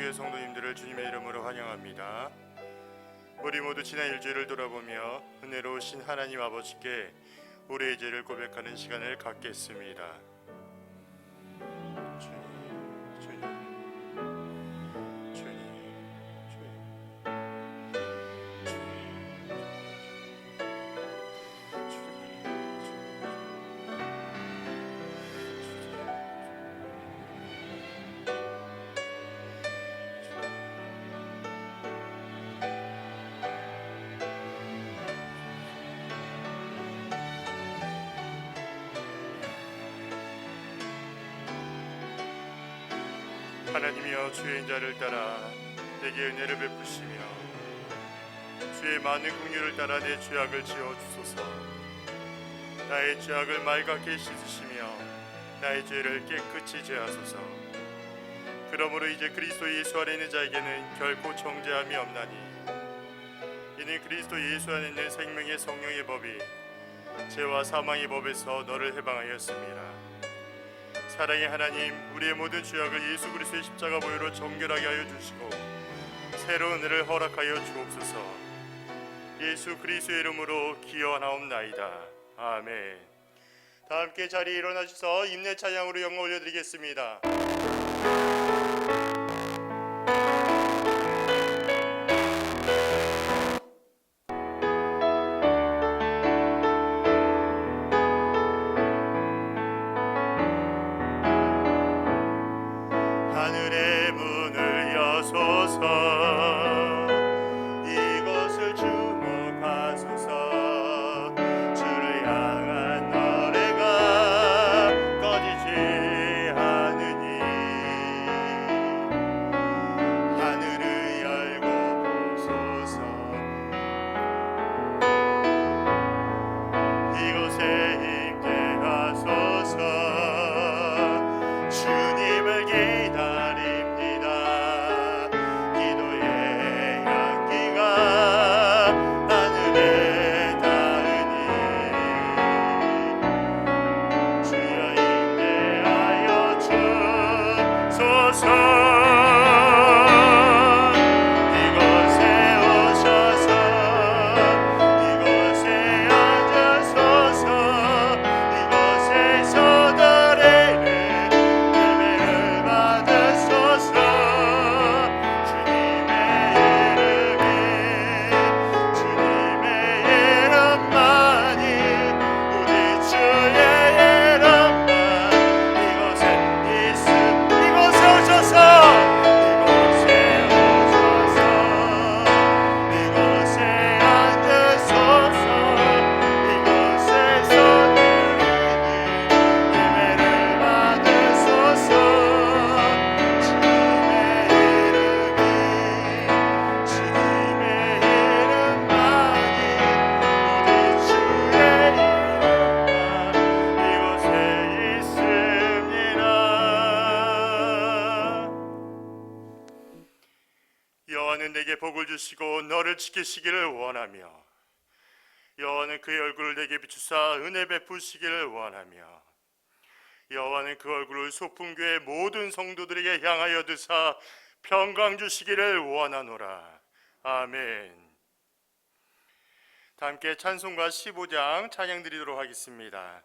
한국교회 성도님들을 주님의 이름으로 환영합니다. 우리 모두 지난 일주일을 돌아보며 은혜로우신 하나님 아버지께 우리의 죄를 고백하는 시간을 갖겠습니다. 하나님이여, 주의 인자를 따라 내게 은혜를 베푸시며 주의 많은 긍휼을 따라 내 죄악을 지어 주소서. 나의 죄악을 맑게 씻으시며 나의 죄를 깨끗이 제하소서. 그러므로 이제 그리스도 예수 안에 있는 자에게는 결코 정죄함이 없나니, 이는 그리스도 예수 안에 있는 생명의 성령의 법이 죄와 사망의 법에서 너를 해방하였습니다. 사랑의 하나님, 우리의 모든 죄악을 예수 그리스도의 십자가 보혈로 정결하게 하여 주시고 새로운 은혜를 허락하여 주옵소서. 예수 그리스도의 이름으로 기원하옵나이다. 아멘. 다 함께 자리에 일어나셔서 임내 찬양으로 영광 올려드리겠습니다. 하늘의 문을 여소서. 이곳을 주목하소서. 주를 향한 노래가 꺼지지 않으니 하늘을 열고 보소서. 이곳에 임재 하소서. 주님을 기다립니다. 기도의 향기가 하늘에 닿으니 주여 임재하여 주소서. 이곳에 오셔서 이곳에 앉으소서. 이곳에서 드리는 예배를 받으소서. 주님의 이름만이 우리 주의 이름만 이곳에 이곳에 오셔서 이곳에 앉으소서. 이곳에서 드리는 예배를 받으소서. 주님의 이름만이 우리 주의 이름만 이곳에 있습니다. 여호와는 내게 복을 주시고 너를 지키시기를 원하며, 여호와는 그의 얼굴을 내게 비추사 은혜 베푸시기를 원하며, 여호와는 그 얼굴을 소풍교회 모든 성도들에게 향하여 드사 평강 주시기를 원하노라. 아멘. 다 함께 찬송가 15장 찬양 드리도록 하겠습니다.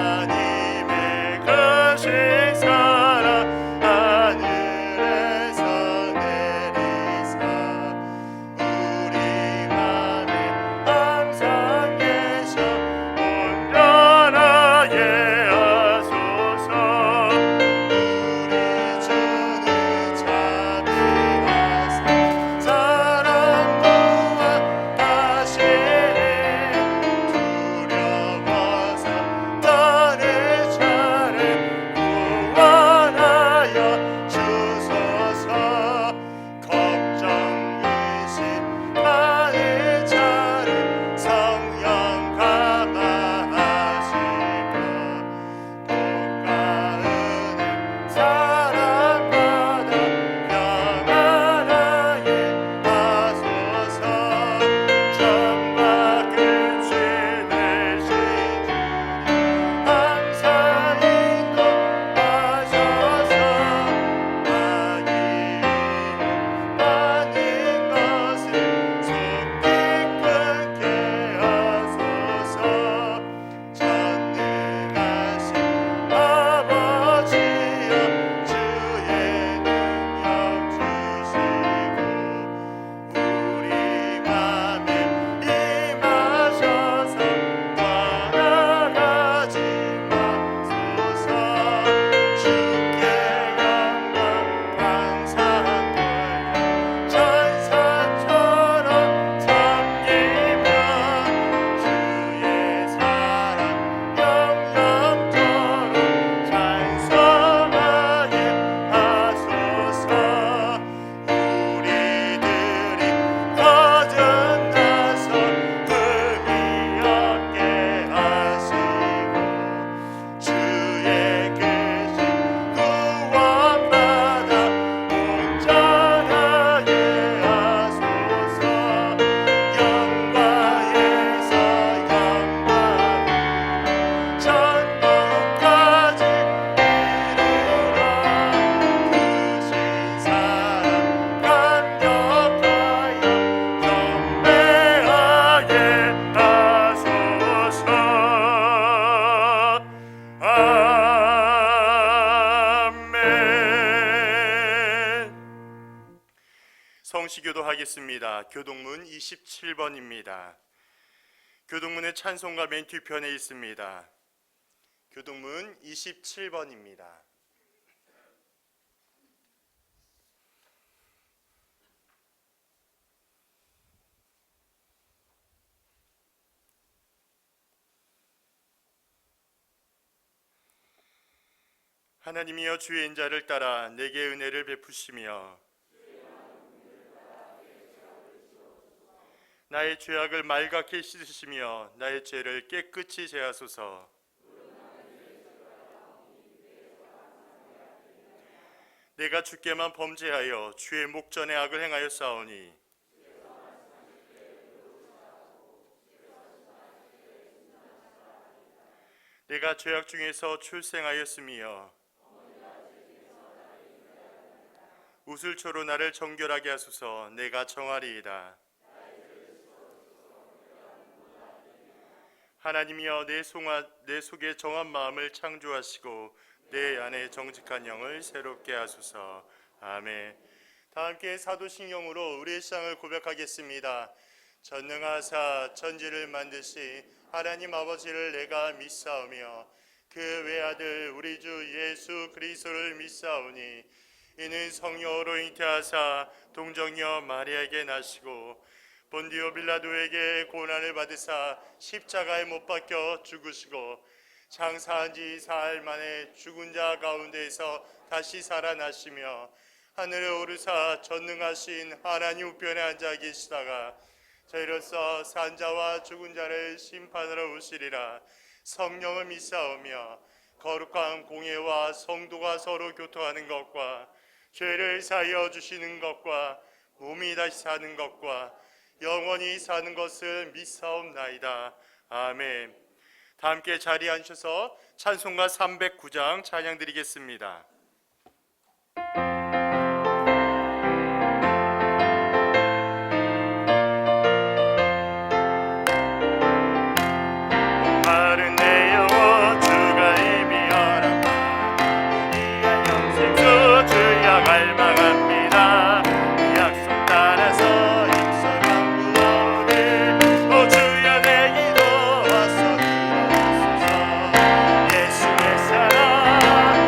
하나님의 크신 사랑 하늘에서 내리사 우리 맘에 항상 계셔 온전하게 하소서. 우리 주는 자비하사 사랑 또한 다시는 두려워서 나를 차례 구원하소서. 성시교도하겠습니다. 교동문 27번입니다. 교동문의 찬송가 맨 뒤편에 있습니다. 교동문 27번입니다. 하나님이여 주의 인자를 따라 내게 은혜를 베푸시며 나의 죄악을 말갛게 씻으시며 나의 죄를 깨끗이 제하소서. 내가 주께만 범죄하여 주의 목전에 악을 행하였사오니 내가 죄악 중에서 출생하였으며 우슬초로 나를 정결하게 하소서. 내가 정하리이다. 하나님이여 내 속에 정한 마음을 창조하시고 내 안에 정직한 영을 새롭게 하소서. 아멘. 다 함께 사도신경으로 우리의 신앙을 고백하겠습니다. 전능하사 천지를 만드시 하나님 아버지를 내가 믿사오며 그 외아들 우리 주 예수 그리스도를 믿사오니 이는 성령으로 잉태하사 동정녀 마리아에게 나시고 본디오 빌라도에게 고난을 받으사 십자가에 못 박혀 죽으시고 장사한 지 사흘 만에 죽은 자 가운데에서 다시 살아나시며 하늘에 오르사 전능하신 하나님 우편에 앉아 계시다가 저희로서 산자와 죽은 자를 심판하러 오시리라. 성령을 믿사오며 거룩한 공예와 성도가 서로 교통하는 것과 죄를 사하여 주시는 것과 몸이 다시 사는 것과 영원히 사는 것을 믿사옵나이다. 아멘. 다 함께 자리에 앉으셔서 찬송가 309장 찬양 드리겠습니다. 마른 내 영혼 주가 이미 허락한 우리의 영생 주 주여 갈망합니다. 약속 따라서 입성한 구원을 오 주여 내 기도와서 들어주소서. 예수의 사랑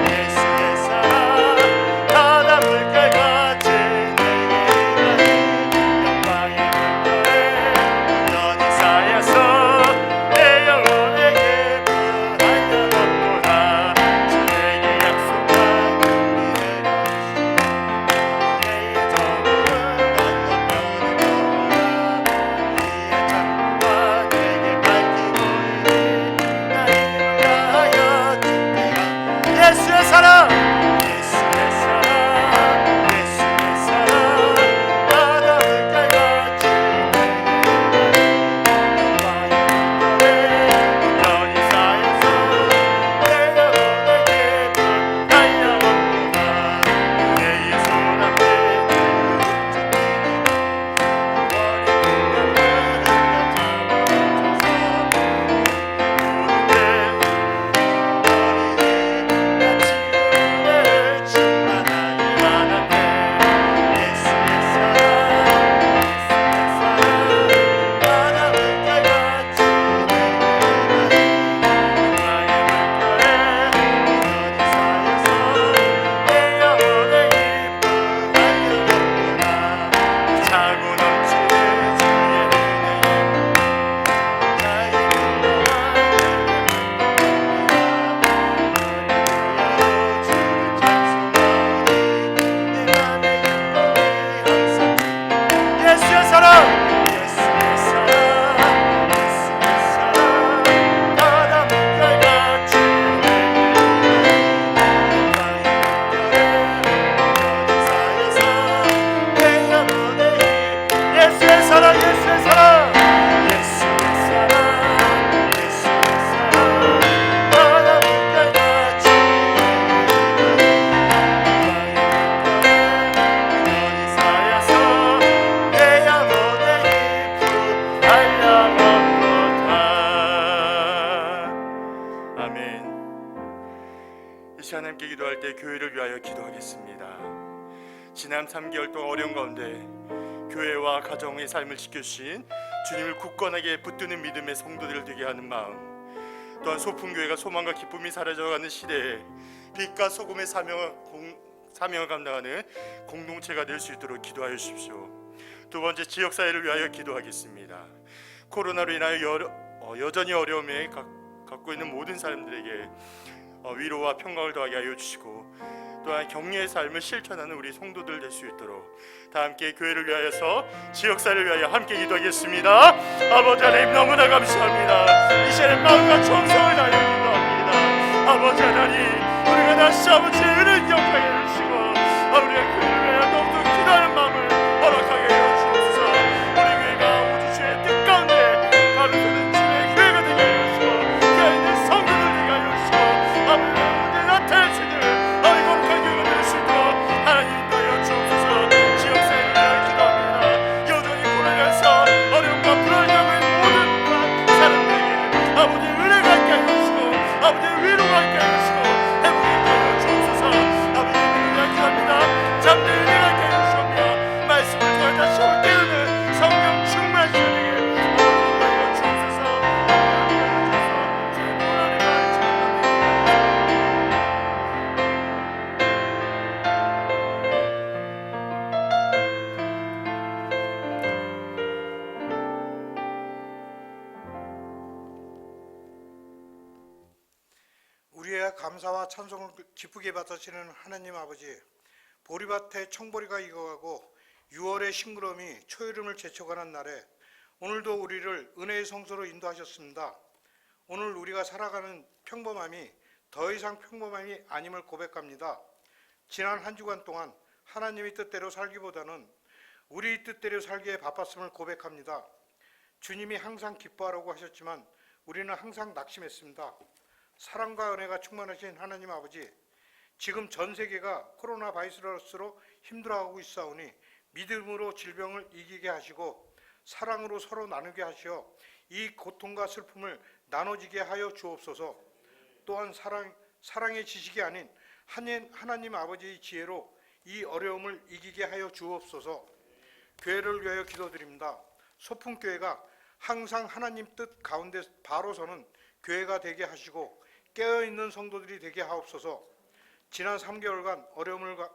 예수의 사랑 바다 물결같이 내게 임하니 영광의 물결에 온전히 쌓여서 내 영혼에게 부하여 얻도다. 주에게 약속한 예수의 사랑 예수의 사랑 예수의 사랑 바다 물결같이 영광의 물결에 온전히 쌓여서 내 영혼에게 부하여 얻도다. 그의 손 앞에 하나님께 기도할 때 교회를 위하여 기도하겠습니다. 지난 3개월 동안 어려운 가운데 교회와 가정의 삶을 지켜주신 주님을 굳건하게 붙드는 믿음의 성도들을 되게 하는 마음, 또한 소풍교회가 소망과 기쁨이 사라져가는 시대에 빛과 소금의 사명을 감당하는 공동체가 될 수 있도록 기도하여 주십시오. 두 번째, 지역사회를 위하여 기도하겠습니다. 코로나로 인하여 여전히 어려움에 갖고 있는 모든 사람들에게 위로와 평강을 더하게 하여 주시고, 또한 격려의 삶을 실천하는 우리 성도들 될 수 있도록 다 함께 교회를 위하여서, 지역사회를 위하여 함께 기도하겠습니다. 아버지 하나님, 너무나 감사합니다. 이 시간에 마음과 정성을 다하여 기도합니다. 아버지 하나님, 우리가 다시 아버지의 은혜를 기억하게 해주시고, 우리가 교회를 위하여 더욱더 기도하는 마음을 허락하게 하여 주옵소서. 우리 교회가 우주 주의 뜻 가운데 바로 서는 주의 교회가 되게 하여 주시고, 그 안에 있는 성도들 되게 하여 주시고, 아버지 하나님 나타날 수 있는 거룩한 교회가 될 수 있도록 하나님 인도하여 주옵소서. 지역사회를 위하여 기도합니다. 여전히 고난에서 어려움과 불안감을 모든 사람들에게 아버지의 은혜가 있게 하여 주시고, 아버지의 위로가 있게 하여 주시고, 회복이 있게 하여 주옵소서. 아버지의 은혜를 위하여 기도합니다. 잠든 은혜가 있게 하여 주시며, 말씀을 통해 다시 올 때에는 성령 충만하시게 되게 하여 주옵소서. 주의 무한의 말씀 우리의 감사와 찬송을 기쁘게 받으시는 하나님 아버지, 보리밭에 청보리가 익어가고 6월의 싱그러움이 초여름을 제쳐가는 날에 오늘도 우리를 은혜의 성소로 인도하셨습니다. 오늘 우리가 살아가는 평범함이 더 이상 평범함이 아님을 고백합니다. 지난 한 주간 동안 하나님의 뜻대로 살기보다는 우리 뜻대로 살기에 바빴음을 고백합니다. 주님이 항상 기뻐하라고 하셨지만 우리는 항상 낙심했습니다. 사랑과 은혜가 충만하신 하나님 아버지, 지금 전 세계가 코로나 바이러스로 힘들어하고 있사오니 믿음으로 질병을 이기게 하시고 사랑으로 서로 나누게 하시어 이 고통과 슬픔을 나눠지게 하여 주옵소서. 또한 사랑의 지식이 아닌 하나님 아버지의 지혜로 이 어려움을 이기게 하여 주옵소서. 교회를 위하여 기도드립니다. 소풍교회가 항상 하나님 뜻 가운데 바로 서는 교회가 되게 하시고 깨어있는 성도들이 되게 하옵소서. 지난 3개월간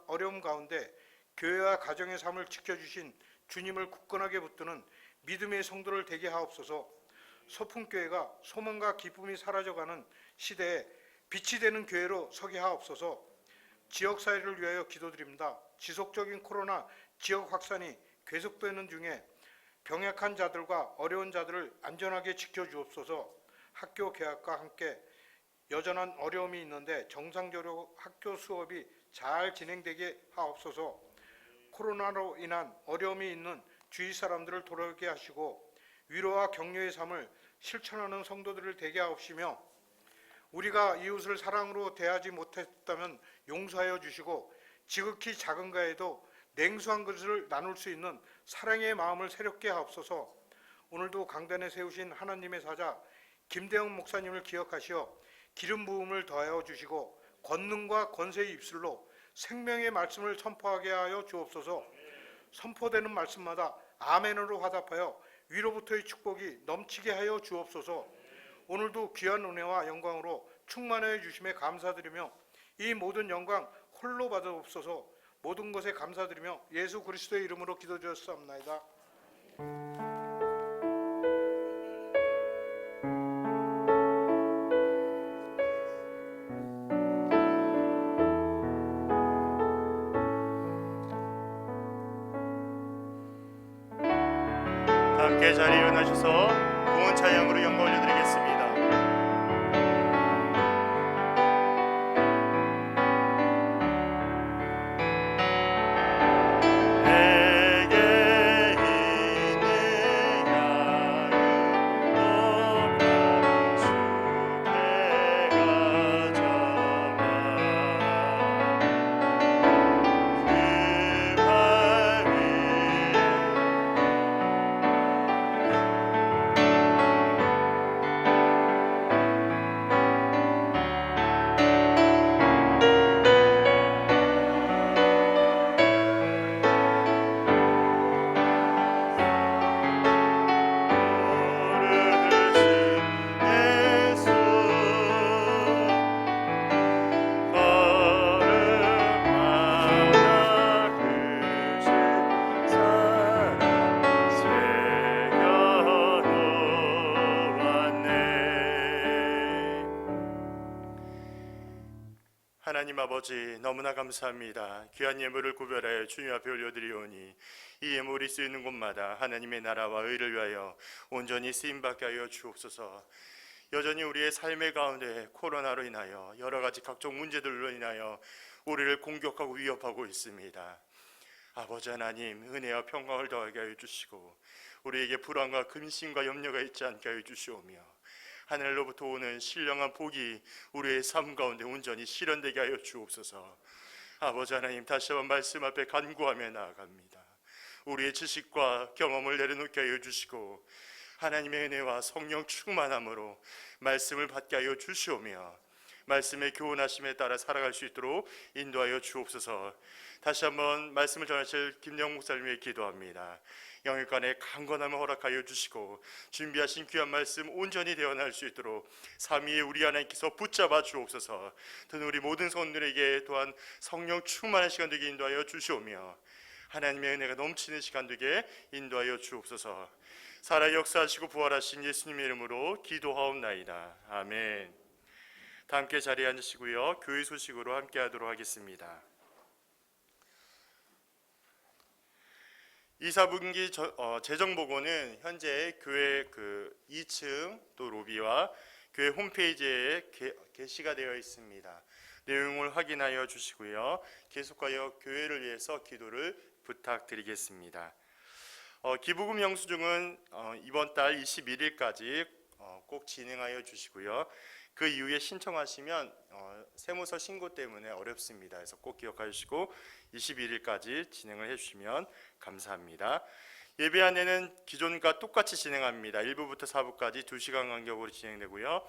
어려움 가운데 교회와 가정의 삶을 지켜주신 주님을 굳건하게 붙드는 믿음의 성도를 되게 하옵소서. 소풍교회가 소망과 기쁨이 사라져가는 시대에 빛이 되는 교회로 서게 하옵소서. 지역사회를 위하여 기도드립니다. 지속적인 코로나 지역 확산이 계속되는 중에 병약한 자들과 어려운 자들을 안전하게 지켜주옵소서. 학교 개학과 함께 여전한 어려움이 있는데 정상적으로 학교 수업이 잘 진행되게 하옵소서. 코로나로 인한 어려움이 있는 주위 사람들을 돌아오게 하시고 위로와 격려의 삶을 실천하는 성도들을 되게 하옵시며, 우리가 이웃을 사랑으로 대하지 못했다면 용서하여 주시고 지극히 작은 가에도 냉수한 것을 나눌 수 있는 사랑의 마음을 새롭게 하옵소서. 오늘도 강단에 세우신 하나님의 사자 김대영 목사님을 기억하시어 기름 부음을 더하여 주시고 권능과 권세의 입술로 생명의 말씀을 선포하게 하여 주옵소서. 선포되는 말씀마다 아멘으로 화답하여 위로부터의 축복이 넘치게 하여 주옵소서. 오늘도 귀한 은혜와 영광으로 충만하여 주심에 감사드리며 이 모든 영광 홀로 받아옵소서. 모든 것에 감사드리며 예수 그리스도의 이름으로 기도드렸사옵나이다. 함께 자리에 일어나셔서 공헌 찬양으로 영광 올려드리겠습니다. 하나님 아버지, 너무나 감사합니다. 귀한 예물을 구별하여 주님 앞에 올려드리오니 이 예물이 쓰이는 곳마다 하나님의 나라와 의를 위하여 온전히 쓰임받게 하여 주옵소서. 여전히 우리의 삶의 가운데 코로나로 인하여 여러 가지 각종 문제들로 인하여 우리를 공격하고 위협하고 있습니다. 아버지 하나님, 은혜와 평강을 더하게 하여 주시고 우리에게 불안과 근심과 염려가 있지 않게 하여 주시오며 하늘로부터 오는 신령한 복이 우리의 삶 가운데 온전히 실현되게 하여 주옵소서. 아버지 하나님, 다시 한번 말씀 앞에 간구하며 나아갑니다. 우리의 지식과 경험을 내려놓게 하여 주시고 하나님의 은혜와 성령 충만함으로 말씀을 받게 하여 주시오며 말씀의 교훈하심에 따라 살아갈 수 있도록 인도하여 주옵소서. 다시 한번 말씀을 전하실 김영 목사님을 기도합니다. 영일간에 강건함을 허락하여 주시고 준비하신 귀한 말씀 온전히 대언할 수 있도록 삼위의 우리 하나님께서 붙잡아 주옵소서. 또는 우리 모든 성도들에게 또한 성령 충만한 시간 되게 인도하여 주시오며 하나님의 은혜가 넘치는 시간 되게 인도하여 주옵소서. 살아 역사하시고 부활하신 예수님의 이름으로 기도하옵나이다. 아멘. 다 함께 자리에 앉으시고요. 교회 소식으로 함께 하도록 하겠습니다. 이사분기 재정보고는 현재 교회 2층 또 로비와 교회 홈페이지에 게시가 되어 있습니다. 내용을 확인하여 주시고요. 계속하여 교회를 위해서 기도를 부탁드리겠습니다. 기부금 영수증은 이번 달 21일까지 꼭 진행하여 주시고요. 그 이후에 신청하시면 세무서 신고 때문에 어렵습니다. 그래서 꼭 기억해 주시고 21일까지 진행을 해주시면 감사합니다. 예배 안에는 기존과 똑같이 진행합니다. 1부부터 4부까지 2시간 간격으로 진행되고요.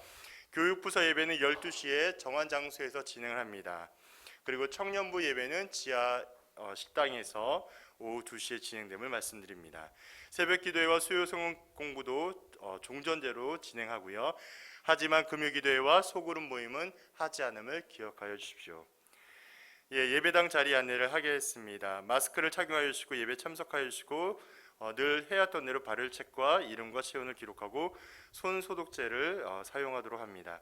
교육부서 예배는 12시에 정한 장소에서 진행을 합니다. 그리고 청년부 예배는 지하 식당에서 오후 2시에 진행됨을 말씀드립니다. 새벽 기도회와 수요 성원 공부도 종전대로 진행하고요. 하지만 금요기도회와 소그룹 모임은 하지 않음을 기억하여 주십시오. 예배당 자리 안내를 하겠습니다. 마스크를 착용하여 주시고 예배 참석하여 주시고 늘 해왔던 대로 발열 체크와 이름과 체온을 기록하고 손 소독제를 사용하도록 합니다.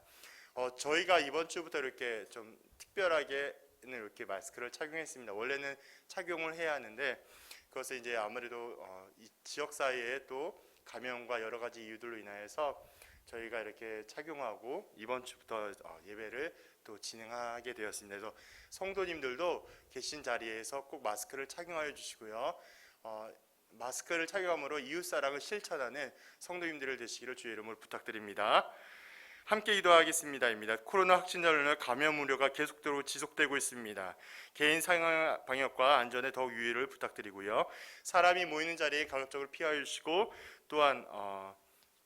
저희가 이번 주부터 이렇게 좀 특별하게 이렇게 마스크를 착용했습니다. 원래는 착용을 해야 하는데 그것을 이제 아무래도 이 지역 사회에 또 감염과 여러 가지 이유들로 인하여서 저희가 이렇게 착용하고 이번 주부터 예배를 또 진행하게 되었습니다. 그래서 성도님들도 계신 자리에서 꼭 마스크를 착용하여 주시고요. 마스크를 착용함으로 이웃사랑을 실천하는 성도님들을 되시기를 주의 이름으로 부탁드립니다. 함께 기도하겠습니다. 코로나 확진자로는 감염 우려가 계속적으로 지속되고 있습니다. 개인 상황 방역과 안전에 더욱 유의를 부탁드리고요. 사람이 모이는 자리에 가급적으로 피하여 주시고 또한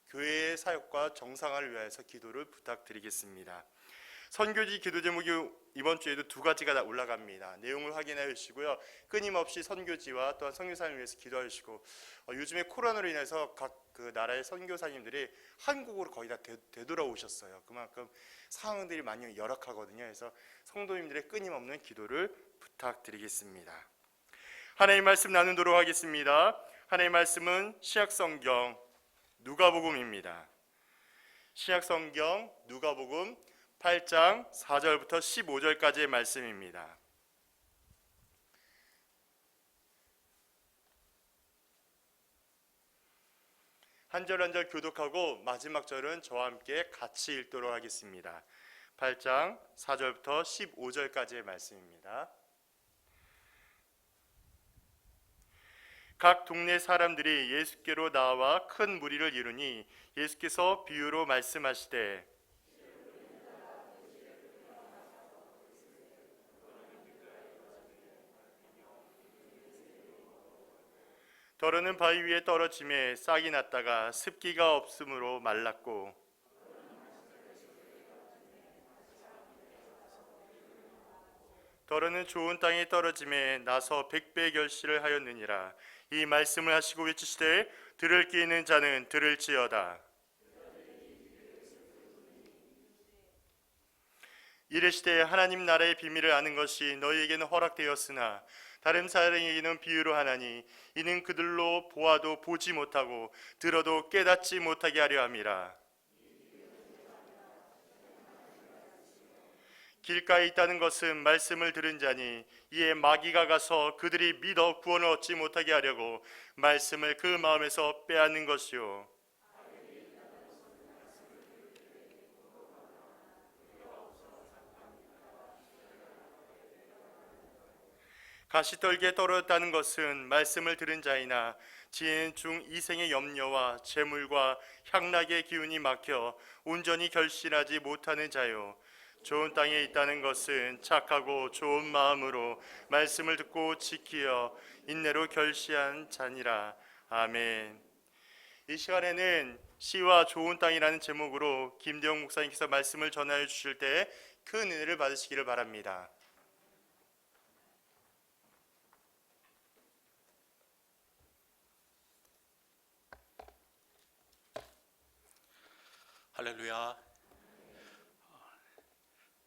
교회의 사역과 정상화를 위하여서 기도를 부탁드리겠습니다. 선교지 기도 제목이 이번 주에도 2가지가 올라갑니다. 내용을 확인해 주시고요. 끊임없이 선교지와 또한 선교사님을 위해서 기도해 주시고 요즘에 코로나로 인해서 각 그 나라의 선교사님들이 한국으로 거의 다 되돌아오셨어요. 그만큼 상황들이 많이 열악하거든요. 그래서 성도님들의 끊임없는 기도를 부탁드리겠습니다. 하나님 말씀 나누도록 하겠습니다. 하나님 말씀은 신약성경 누가복음입니다. 신약성경 누가복음 8장 4절부터 15절까지의 말씀입니다. 한 절 한 절 교독하고 마지막 절은 저와 함께 같이 읽도록 하겠습니다. 8장 4절부터 15절까지의 말씀입니다. 각 동네 사람들이 예수께로 나와 큰 무리를 이루니 예수께서 비유로 말씀하시되 더러는 바위 위에 떨어짐에 싹이 났다가 습기가 없으므로 말랐고 더러는 좋은 땅에 떨어짐에 나서 100배 결실을 하였느니라. 이 말씀을 하시고 외치시되 들을 귀 있는 자는 들을지어다. 이르시되 하나님 나라의 비밀을 아는 것이 너희에게는 허락되었으나 다른 사람에게는 비유로 하나니 이는 그들로 보아도 보지 못하고 들어도 깨닫지 못하게 하려 함이라. 길가에 있다는 것은 말씀을 들은 자니 이에 마귀가 가서 그들이 믿어 구원을 얻지 못하게 하려고 말씀을 그 마음에서 빼앗는 것이요. 가시떨기에 떨어졌다는 것은 말씀을 들은 자이나 지혜는 중 이생의 염려와 재물과 향락의 기운이 막혀 온전히 결실하지 못하는 자요. 좋은 땅에 있다는 것은 착하고 좋은 마음으로 말씀을 듣고 지키어 인내로 결실한 자니라. 아멘. 이 시간에는 시와 좋은 땅이라는 제목으로 김대영 목사님께서 말씀을 전하여 주실 때 큰 은혜를 받으시기를 바랍니다. 할렐루야.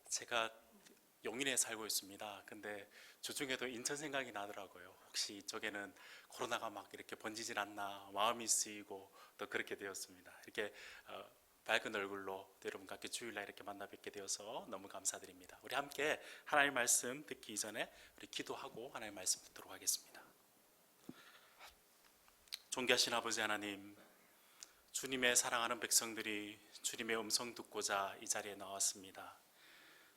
제가 용인에 살고 있습니다. 근데 주중에도 인천 생각이 나더라고요. 혹시 이쪽에는 코로나가 막 이렇게 번지질 않나 마음이 쓰이고 또 그렇게 되었습니다. 이렇게 밝은 얼굴로 여러분과 함께 주일날 이렇게 만나 뵙게 되어서 너무 감사드립니다. 우리 함께 하나님의 말씀 듣기 이전에 우리 기도하고 하나님의 말씀 듣도록 하겠습니다. 존귀하신 아버지 하나님, 주님의 사랑하는 백성들이 주님의 음성 듣고자 이 자리에 나왔습니다.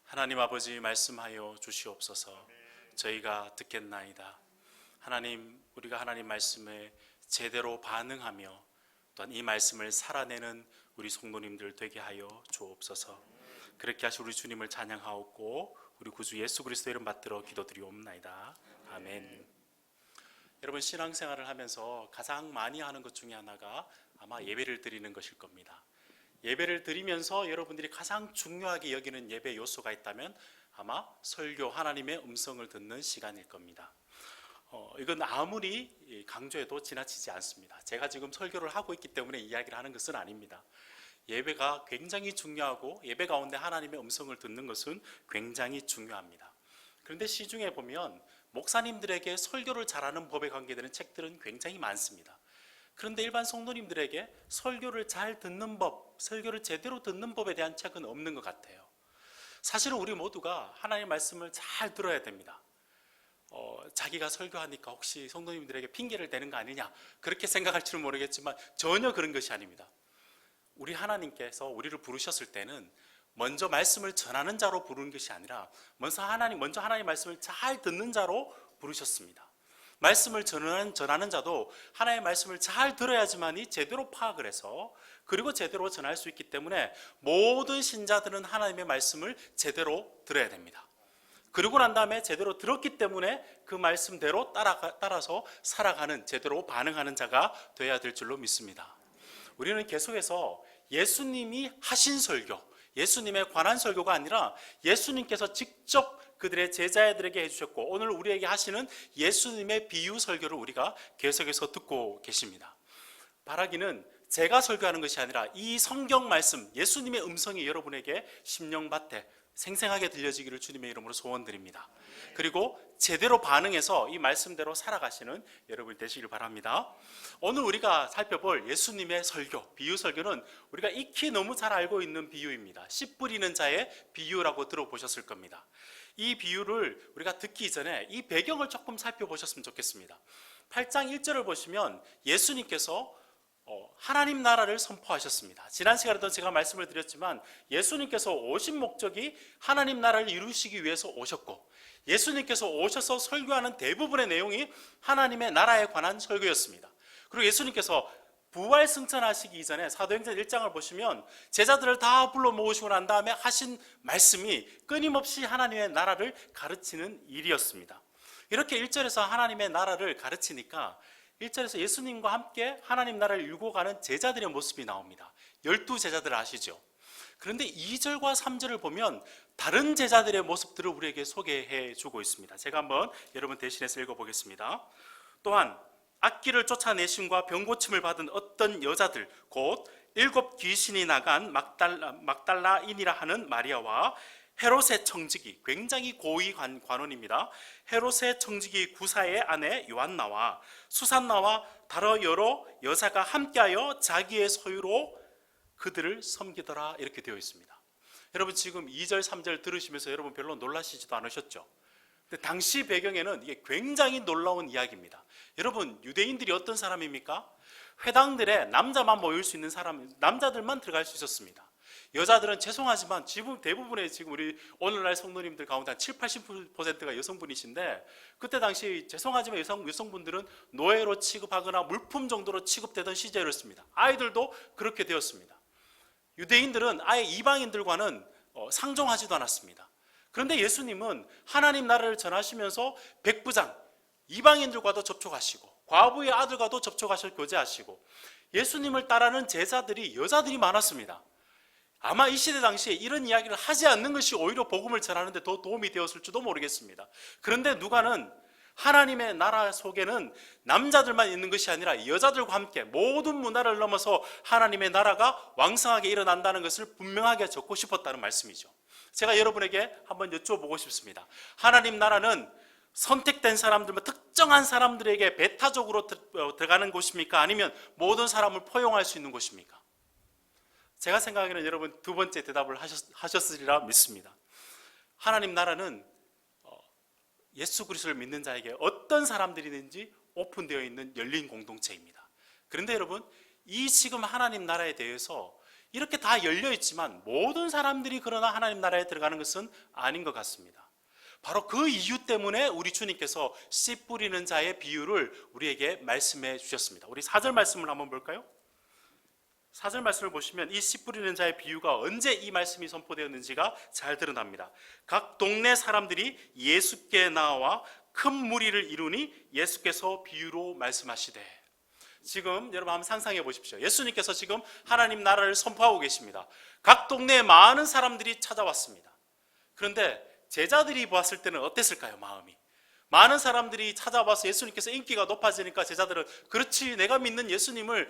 하나님 아버지 말씀하여 주시옵소서. 저희가 듣겠나이다. 하나님, 우리가 하나님 말씀에 제대로 반응하며 또한 이 말씀을 살아내는 우리 성도님들 되게 하여 주옵소서. 그렇게 하시 우리 주님을 찬양하옵고 우리 구주 예수 그리스도 이름 받들어 기도드리옵나이다. 아멘. 여러분, 신앙생활을 하면서 가장 많이 하는 것 중에 하나가 아마 예배를 드리는 것일 겁니다. 예배를 드리면서 여러분들이 가장 중요하게 여기는 예배 요소가 있다면 아마 설교, 하나님의 음성을 듣는 시간일 겁니다. 이건 아무리 강조해도 지나치지 않습니다. 제가 지금 설교를 하고 있기 때문에 이야기를 하는 것은 아닙니다. 예배가 굉장히 중요하고 예배 가운데 하나님의 음성을 듣는 것은 굉장히 중요합니다. 그런데 시중에 보면 목사님들에게 설교를 잘하는 법에 관계되는 책들은 굉장히 많습니다. 그런데 일반 성도님들에게 설교를 잘 듣는 법, 설교를 제대로 듣는 법에 대한 책은 없는 것 같아요. 사실은 우리 모두가 하나님의 말씀을 잘 들어야 됩니다. 자기가 설교하니까 혹시 성도님들에게 핑계를 대는 거 아니냐 그렇게 생각할지는 모르겠지만 전혀 그런 것이 아닙니다. 우리 하나님께서 우리를 부르셨을 때는 먼저 말씀을 전하는 자로 부르는 것이 아니라 먼저 하나님의 말씀을 잘 듣는 자로 부르셨습니다. 말씀을 전하는 자도 하나님의 말씀을 잘 들어야지만이 제대로 파악을 해서 그리고 제대로 전할 수 있기 때문에 모든 신자들은 하나님의 말씀을 제대로 들어야 됩니다. 그러고 난 다음에 제대로 들었기 때문에 그 말씀대로 따라서 살아가는, 제대로 반응하는 자가 되어야 될 줄로 믿습니다. 우리는 계속해서 예수님이 하신 설교, 예수님에 관한 설교가 아니라 예수님께서 직접 그들의 제자들에게 해주셨고 오늘 우리에게 하시는 예수님의 비유 설교를 우리가 계속해서 듣고 계십니다. 바라기는 제가 설교하는 것이 아니라 이 성경 말씀, 예수님의 음성이 여러분에게 심령밭에 생생하게 들려지기를 주님의 이름으로 소원드립니다. 그리고 제대로 반응해서 이 말씀대로 살아가시는 여러분 되시길 바랍니다. 오늘 우리가 살펴볼 예수님의 설교, 비유 설교는 우리가 익히 너무 잘 알고 있는 비유입니다. 씨 뿌리는 자의 비유라고 들어보셨을 겁니다. 이 비유를 우리가 듣기 이전에 이 배경을 조금 살펴보셨으면 좋겠습니다. 8장 1절을 보시면 예수님께서 하나님 나라를 선포하셨습니다. 지난 시간에도 제가 말씀을 드렸지만 예수님께서 오신 목적이 하나님 나라를 이루시기 위해서 오셨고 예수님께서 오셔서 설교하는 대부분의 내용이 하나님의 나라에 관한 설교였습니다. 그리고 예수님께서 부활 승천하시기 이전에 사도행전 1장을 보시면 제자들을 다 불러 모으시고 난 다음에 하신 말씀이 끊임없이 하나님의 나라를 가르치는 일이었습니다. 이렇게 1절에서 하나님의 나라를 가르치니까 1절에서 예수님과 함께 하나님 나라를 이루고 가는 제자들의 모습이 나옵니다. 12제자들 아시죠? 그런데 2절과 3절을 보면 다른 제자들의 모습들을 우리에게 소개해 주고 있습니다. 제가 한번 여러분 대신해서 읽어보겠습니다. 또한 악기를 쫓아내심과 병고침을 받은 어떤 여자들 곧 7 귀신이 나간 막달라인이라 하는 마리아와 헤롯의 청지기, 굉장히 고위 관원입니다. 헤롯의 청지기 구사의 아내 요한나와 수산나와 다른 여러 여자가 함께하여 자기의 소유로 그들을 섬기더라 이렇게 되어 있습니다. 여러분 지금 2절 3절 들으시면서 여러분 별로 놀라시지도 않으셨죠? 근데 당시 배경에는 이게 굉장히 놀라운 이야기입니다. 여러분 유대인들이 어떤 사람입니까? 회당들에 남자만 모일 수 있는 사람, 남자들만 들어갈 수 있었습니다. 여자들은 죄송하지만 지금 대부분의 지금 우리 오늘날 성도님들 가운데 한 7, 80%가 여성분이신데, 그때 당시 죄송하지만 여성분들은 노예로 취급하거나 물품 정도로 취급되던 시절이었습니다. 아이들도 그렇게 되었습니다. 유대인들은 아예 이방인들과는 상종하지도 않았습니다. 그런데 예수님은 하나님 나라를 전하시면서 백부장, 이방인들과도 접촉하시고 과부의 아들과도 접촉하셔서 교제하시고, 예수님을 따르는 제자들이 여자들이 많았습니다. 아마 이 시대 당시에 이런 이야기를 하지 않는 것이 오히려 복음을 전하는 데 더 도움이 되었을지도 모르겠습니다. 그런데 누가는 하나님의 나라 속에는 남자들만 있는 것이 아니라 여자들과 함께 모든 문화를 넘어서 하나님의 나라가 왕성하게 일어난다는 것을 분명하게 적고 싶었다는 말씀이죠. 제가 여러분에게 한번 여쭤보고 싶습니다. 하나님 나라는 선택된 사람들만, 특정한 사람들에게 배타적으로 들어가는 곳입니까? 아니면 모든 사람을 포용할 수 있는 곳입니까? 제가 생각하기에는 여러분 두 번째 대답을 하셨으리라 믿습니다. 하나님 나라는 예수 그리스도를 믿는 자에게 어떤 사람들이든지 오픈되어 있는 열린 공동체입니다. 그런데 여러분, 이 지금 하나님 나라에 대해서 이렇게 다 열려 있지만 모든 사람들이 그러나 하나님 나라에 들어가는 것은 아닌 것 같습니다. 바로 그 이유 때문에 우리 주님께서 씨 뿌리는 자의 비유를 우리에게 말씀해 주셨습니다. 우리 4절 말씀을 한번 볼까요? 4절 말씀을 보시면 이 씨 뿌리는 자의 비유가 언제 이 말씀이 선포되었는지가 잘 드러납니다. 각 동네 사람들이 예수께 나와 큰 무리를 이루니 예수께서 비유로 말씀하시되. 지금 여러분 한번 상상해 보십시오. 예수님께서 지금 하나님 나라를 선포하고 계십니다. 각 동네에 많은 사람들이 찾아왔습니다. 그런데 제자들이 보았을 때는 어땠을까요? 마음이. 많은 사람들이 찾아와서 예수님께서 인기가 높아지니까 제자들은 그렇지, 내가 믿는 예수님을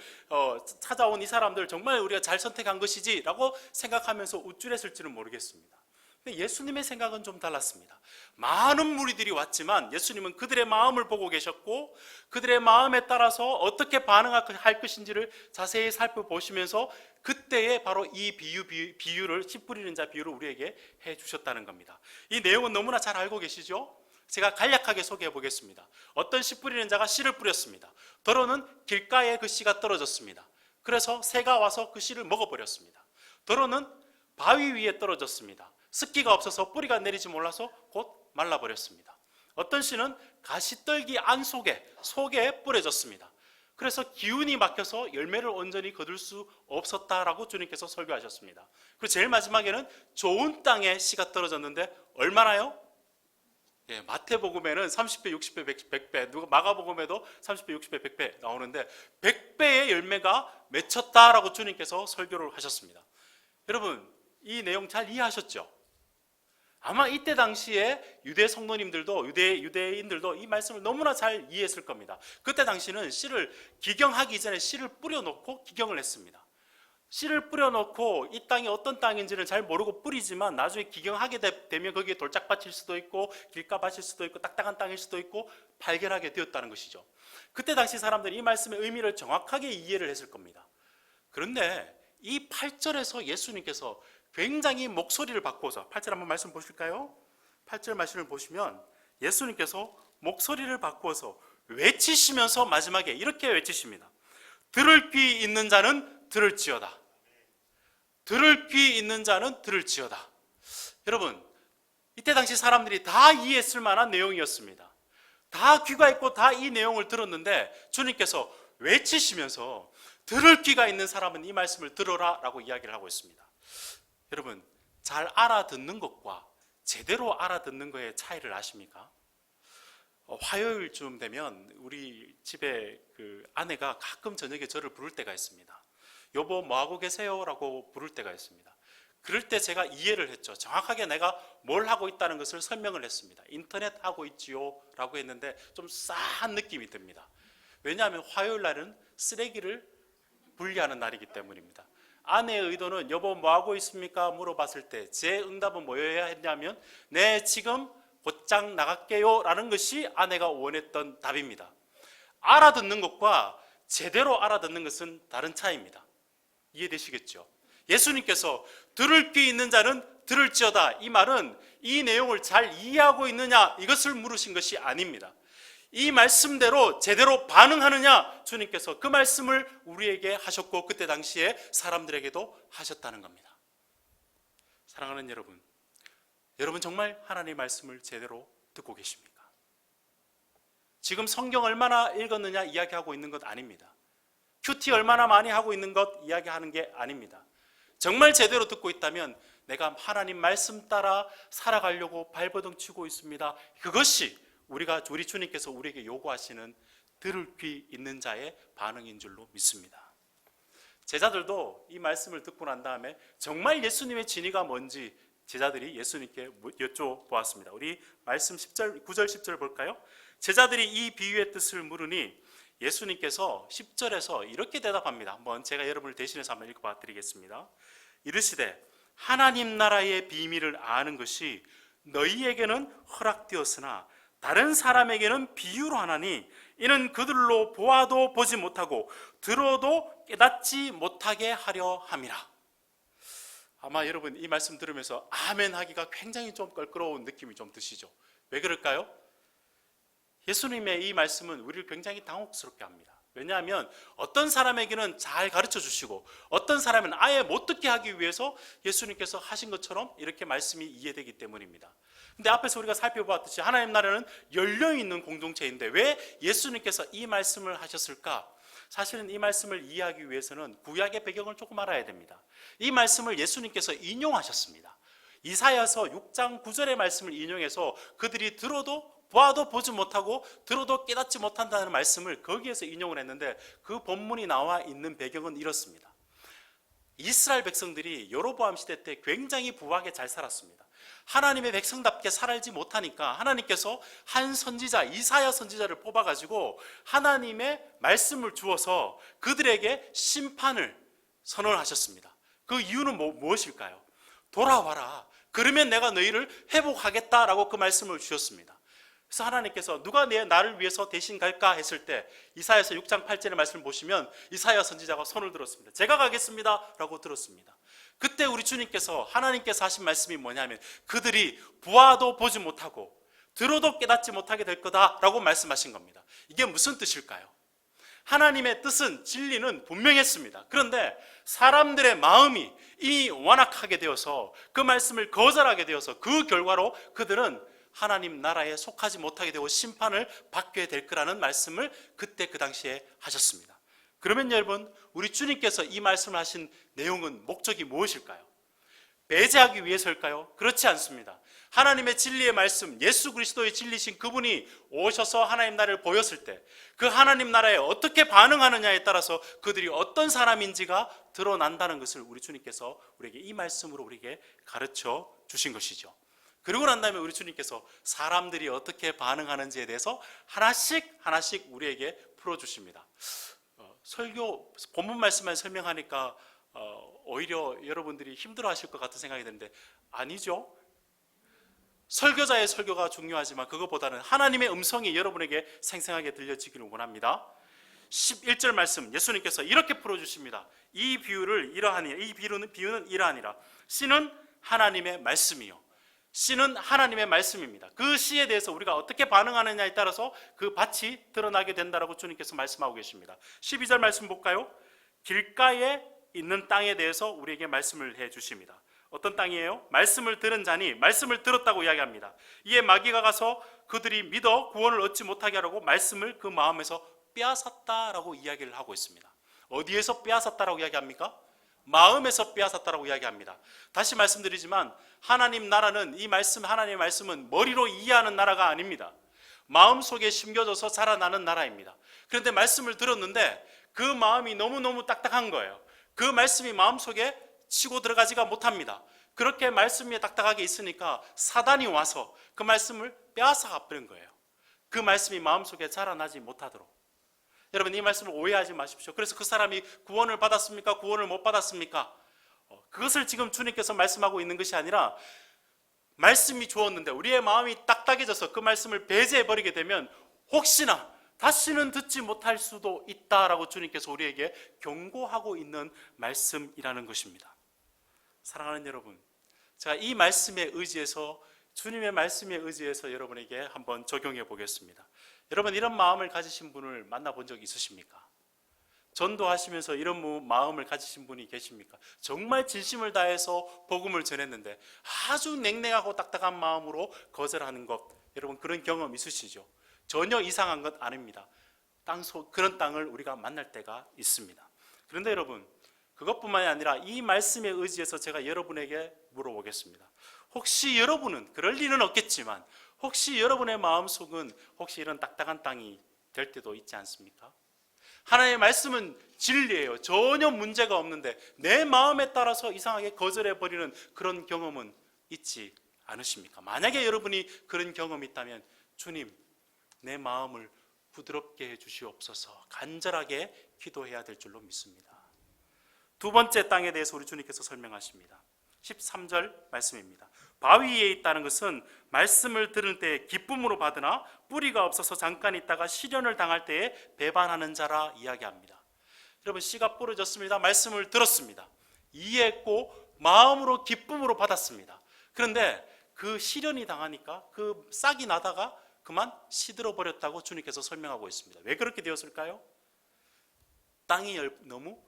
찾아온 이 사람들 정말 우리가 잘 선택한 것이지 라고 생각하면서 우쭐했을지는 모르겠습니다. 근데 예수님의 생각은 좀 달랐습니다. 많은 무리들이 왔지만 예수님은 그들의 마음을 보고 계셨고, 그들의 마음에 따라서 어떻게 반응할 것인지를 자세히 살펴보시면서 그때에 바로 이 비유를, 씨 뿌리는 자 비유를 우리에게 해주셨다는 겁니다. 이 내용은 너무나 잘 알고 계시죠? 제가 간략하게 소개해 보겠습니다. 어떤 씨 뿌리는 자가 씨를 뿌렸습니다. 더러는 길가에 그 씨가 떨어졌습니다. 그래서 새가 와서 그 씨를 먹어버렸습니다. 더러는 바위 위에 떨어졌습니다. 습기가 없어서 뿌리가 내리지 몰라서 곧 말라버렸습니다. 어떤 씨는 가시떨기 안 속에 뿌려졌습니다. 그래서 기운이 막혀서 열매를 온전히 거둘 수 없었다라고 주님께서 설교하셨습니다. 그리고 제일 마지막에는 좋은 땅에 씨가 떨어졌는데 얼마나요? 마태복음에는 30배, 60배, 100배, 마가복음에도 30배, 60배, 100배 나오는데 100배의 열매가 맺혔다라고 주님께서 설교를 하셨습니다. 여러분, 이 내용 잘 이해하셨죠? 아마 이때 당시에 유대 성도님들도, 유대인들도 이 말씀을 너무나 잘 이해했을 겁니다. 그때 당시는 씨를 기경하기 전에 씨를 뿌려놓고 기경을 했습니다. 씨를 뿌려놓고 이 땅이 어떤 땅인지를 잘 모르고 뿌리지만 나중에 기경하게 되면 거기에 돌짝밭일 수도 있고 길가밭일 수도 있고 딱딱한 땅일 수도 있고 발견하게 되었다는 것이죠. 그때 당시 사람들이 이 말씀의 의미를 정확하게 이해를 했을 겁니다. 그런데 이 8절에서 예수님께서 굉장히 목소리를 바꿔서, 8절 한번 말씀 보실까요? 8절 말씀을 보시면 예수님께서 목소리를 바꾸어서 외치시면서 마지막에 이렇게 외치십니다. 들을 귀 있는 자는 들을지어다. 들을 귀 있는 자는 들을지어다. 여러분, 이때 당시 사람들이 다 이해했을 만한 내용이었습니다. 다 귀가 있고 다 이 내용을 들었는데 주님께서 외치시면서 들을 귀가 있는 사람은 이 말씀을 들어라 라고 이야기를 하고 있습니다. 여러분, 잘 알아듣는 것과 제대로 알아듣는 것의 차이를 아십니까? 화요일쯤 되면 우리 집에 그 아내가 가끔 저녁에 저를 부를 때가 있습니다. 여보, 뭐하고 계세요? 라고 부를 때가 있습니다. 그럴 때 제가 이해를 했죠. 정확하게 내가 뭘 하고 있다는 것을 설명을 했습니다. 인터넷 하고 있지요 라고 했는데 좀 싸한 느낌이 듭니다. 왜냐하면 화요일 날은 쓰레기를 분리하는 날이기 때문입니다. 아내의 의도는 여보 뭐하고 있습니까? 물어봤을 때 제 응답은 뭐여야 했냐면 네, 지금 곧장 나갈게요 라는 것이 아내가 원했던 답입니다. 알아듣는 것과 제대로 알아듣는 것은 다른 차이입니다. 이해되시겠죠? 예수님께서 들을 귀 있는 자는 들을지어다. 이 말은 이 내용을 잘 이해하고 있느냐 이것을 물으신 것이 아닙니다. 이 말씀대로 제대로 반응하느냐, 주님께서 그 말씀을 우리에게 하셨고 그때 당시에 사람들에게도 하셨다는 겁니다. 사랑하는 여러분, 여러분 정말 하나님의 말씀을 제대로 듣고 계십니까? 지금 성경 얼마나 읽었느냐 이야기하고 있는 것 아닙니다. 큐티 얼마나 많이 하고 있는 것 이야기하는 게 아닙니다. 정말 제대로 듣고 있다면 내가 하나님 말씀 따라 살아가려고 발버둥 치고 있습니다. 그것이 우리 주님께서 우리에게 요구하시는 들을 귀 있는 자의 반응인 줄로 믿습니다. 제자들도 이 말씀을 듣고 난 다음에 정말 예수님의 진의가 뭔지 제자들이 예수님께 여쭤보았습니다. 우리 말씀 9절 10절 볼까요? 제자들이 이 비유의 뜻을 물으니 예수님께서 10절에서 이렇게 대답합니다. 한번 제가 여러분을 대신해서 한번 읽어봐 드리겠습니다. 이르시되 하나님 나라의 비밀을 아는 것이 너희에게는 허락되었으나 다른 사람에게는 비유로 하나니 이는 그들로 보아도 보지 못하고 들어도 깨닫지 못하게 하려 함이라. 아마 여러분 이 말씀 들으면서 아멘 하기가 굉장히 좀 껄끄러운 느낌이 좀 드시죠? 왜 그럴까요? 예수님의 이 말씀은 우리를 굉장히 당혹스럽게 합니다. 왜냐하면 어떤 사람에게는 잘 가르쳐 주시고 어떤 사람은 아예 못 듣게 하기 위해서 예수님께서 하신 것처럼 이렇게 말씀이 이해되기 때문입니다. 근데 앞에서 우리가 살펴보았듯이 하나님 나라는 열려있는 공동체인데 왜 예수님께서 이 말씀을 하셨을까? 사실은 이 말씀을 이해하기 위해서는 구약의 배경을 조금 알아야 됩니다. 이 말씀을 예수님께서 인용하셨습니다. 이사야서 6장 9절의 말씀을 인용해서 그들이 들어도 보아도 보지 못하고 들어도 깨닫지 못한다는 말씀을 거기에서 인용을 했는데 그 본문이 나와 있는 배경은 이렇습니다. 이스라엘 백성들이 여로보암 시대 때 굉장히 부하게 잘 살았습니다. 하나님의 백성답게 살지 못하니까 하나님께서 한 선지자 이사야 선지자를 뽑아가지고 하나님의 말씀을 주어서 그들에게 심판을 선언하셨습니다. 그 이유는 무엇일까요? 돌아와라. 그러면 내가 너희를 회복하겠다라고 그 말씀을 주셨습니다. 그래서 하나님께서 누가 나를 위해서 대신 갈까 했을 때 이사야서 6장 8절의 말씀을 보시면 이사야 선지자가 손을 들었습니다. 제가 가겠습니다 라고 들었습니다. 그때 우리 주님께서 하나님께서 하신 말씀이 뭐냐면 그들이 보아도 보지 못하고 들어도 깨닫지 못하게 될 거다라고 말씀하신 겁니다. 이게 무슨 뜻일까요? 하나님의 뜻은 진리는 분명했습니다. 그런데 사람들의 마음이 이미 완악하게 되어서 그 말씀을 거절하게 되어서 그 결과로 그들은 하나님 나라에 속하지 못하게 되고 심판을 받게 될 거라는 말씀을 그때 그 당시에 하셨습니다. 그러면 여러분 우리 주님께서 이 말씀을 하신 내용은 목적이 무엇일까요? 배제하기 위해서일까요? 그렇지 않습니다. 하나님의 진리의 말씀 예수 그리스도의 진리신 그분이 오셔서 하나님 나라를 보였을 때 그 하나님 나라에 어떻게 반응하느냐에 따라서 그들이 어떤 사람인지가 드러난다는 것을 우리 주님께서 우리에게 이 말씀으로 우리에게 가르쳐 주신 것이죠. 그리고 난 다음에 우리 주님께서 사람들이 어떻게 반응하는지에 대해서 하나씩 우리에게 풀어주십니다. 설교 본문 말씀만 설명하니까 오히려 여러분들이 힘들어하실 것 같은 생각이 드는데 아니죠. 설교자의 설교가 중요하지만 그것보다는 하나님의 음성이 여러분에게 생생하게 들려지기를 원합니다. 11절 말씀 예수님께서 이렇게 풀어주십니다. 이 비유는 이러하니라. 씨는 하나님의 말씀이요. 씨는 하나님의 말씀입니다. 그 씨에 대해서 우리가 어떻게 반응하느냐에 따라서 그 밭이 드러나게 된다라고 주님께서 말씀하고 계십니다. 12절 말씀 볼까요? 길가에 있는 땅에 대해서 우리에게 말씀을 해 주십니다. 어떤 땅이에요? 말씀을 들은 자니 말씀을 들었다고 이야기합니다. 이에 마귀가 가서 그들이 믿어 구원을 얻지 못하게 하라고 말씀을 그 마음에서 빼앗았다라고 이야기를 하고 있습니다. 어디에서 빼앗았다라고 이야기합니까? 마음에서 빼앗았다라고 이야기합니다. 다시 말씀드리지만 하나님 나라는 하나님의 말씀은 머리로 이해하는 나라가 아닙니다. 마음속에 심겨져서 자라나는 나라입니다. 그런데 말씀을 들었는데 그 마음이 너무너무 딱딱한 거예요. 그 말씀이 마음속에 치고 들어가지가 못합니다. 그렇게 말씀이 딱딱하게 있으니까 사단이 와서 그 말씀을 빼앗아 가버린 거예요. 그 말씀이 마음속에 자라나지 못하도록. 여러분 이 말씀을 오해하지 마십시오. 그래서 그 사람이 구원을 받았습니까? 구원을 못 받았습니까? 그것을 지금 주님께서 말씀하고 있는 것이 아니라 말씀이 주었는데 우리의 마음이 딱딱해져서 그 말씀을 배제해버리게 되면 혹시나 다시는 듣지 못할 수도 있다라고 주님께서 우리에게 경고하고 있는 말씀이라는 것입니다. 사랑하는 여러분, 제가 이 말씀에 의지해서, 주님의 말씀에 의지해서 여러분에게 한번 적용해 보겠습니다. 여러분, 이런 마음을 가지신 분을 만나본 적 있으십니까? 전도하시면서 이런 마음을 가지신 분이 계십니까? 정말 진심을 다해서 복음을 전했는데 아주 냉랭하고 딱딱한 마음으로 거절하는 것, 여러분 그런 경험 있으시죠? 전혀 이상한 것 아닙니다. 그런 땅을 우리가 만날 때가 있습니다. 그런데 여러분, 그것뿐만이 아니라 이 말씀에 의지해서 제가 여러분에게 물어보겠습니다. 혹시 여러분은, 그럴 일은 없겠지만 혹시 여러분의 마음속은 혹시 이런 딱딱한 땅이 될 때도 있지 않습니까? 하나님의 말씀은 진리예요. 전혀 문제가 없는데 내 마음에 따라서 이상하게 거절해버리는 그런 경험은 있지 않으십니까? 만약에 여러분이 그런 경험이 있다면 주님, 내 마음을 부드럽게 해주시옵소서 간절하게 기도해야 될 줄로 믿습니다. 두 번째 땅에 대해서 우리 주님께서 설명하십니다. 13절 말씀입니다. 바위 위에 있다는 것은 말씀을 들을 때 기쁨으로 받으나 뿌리가 없어서 잠깐 있다가 시련을 당할 때에 배반하는 자라 이야기합니다. 여러분, 씨가 뿌려졌습니다. 말씀을 들었습니다. 이해했고 마음으로 기쁨으로 받았습니다. 그런데 그 시련이 당하니까 그 싹이 나다가 그만 시들어 버렸다고 주님께서 설명하고 있습니다. 왜 그렇게 되었을까요? 땅이 너무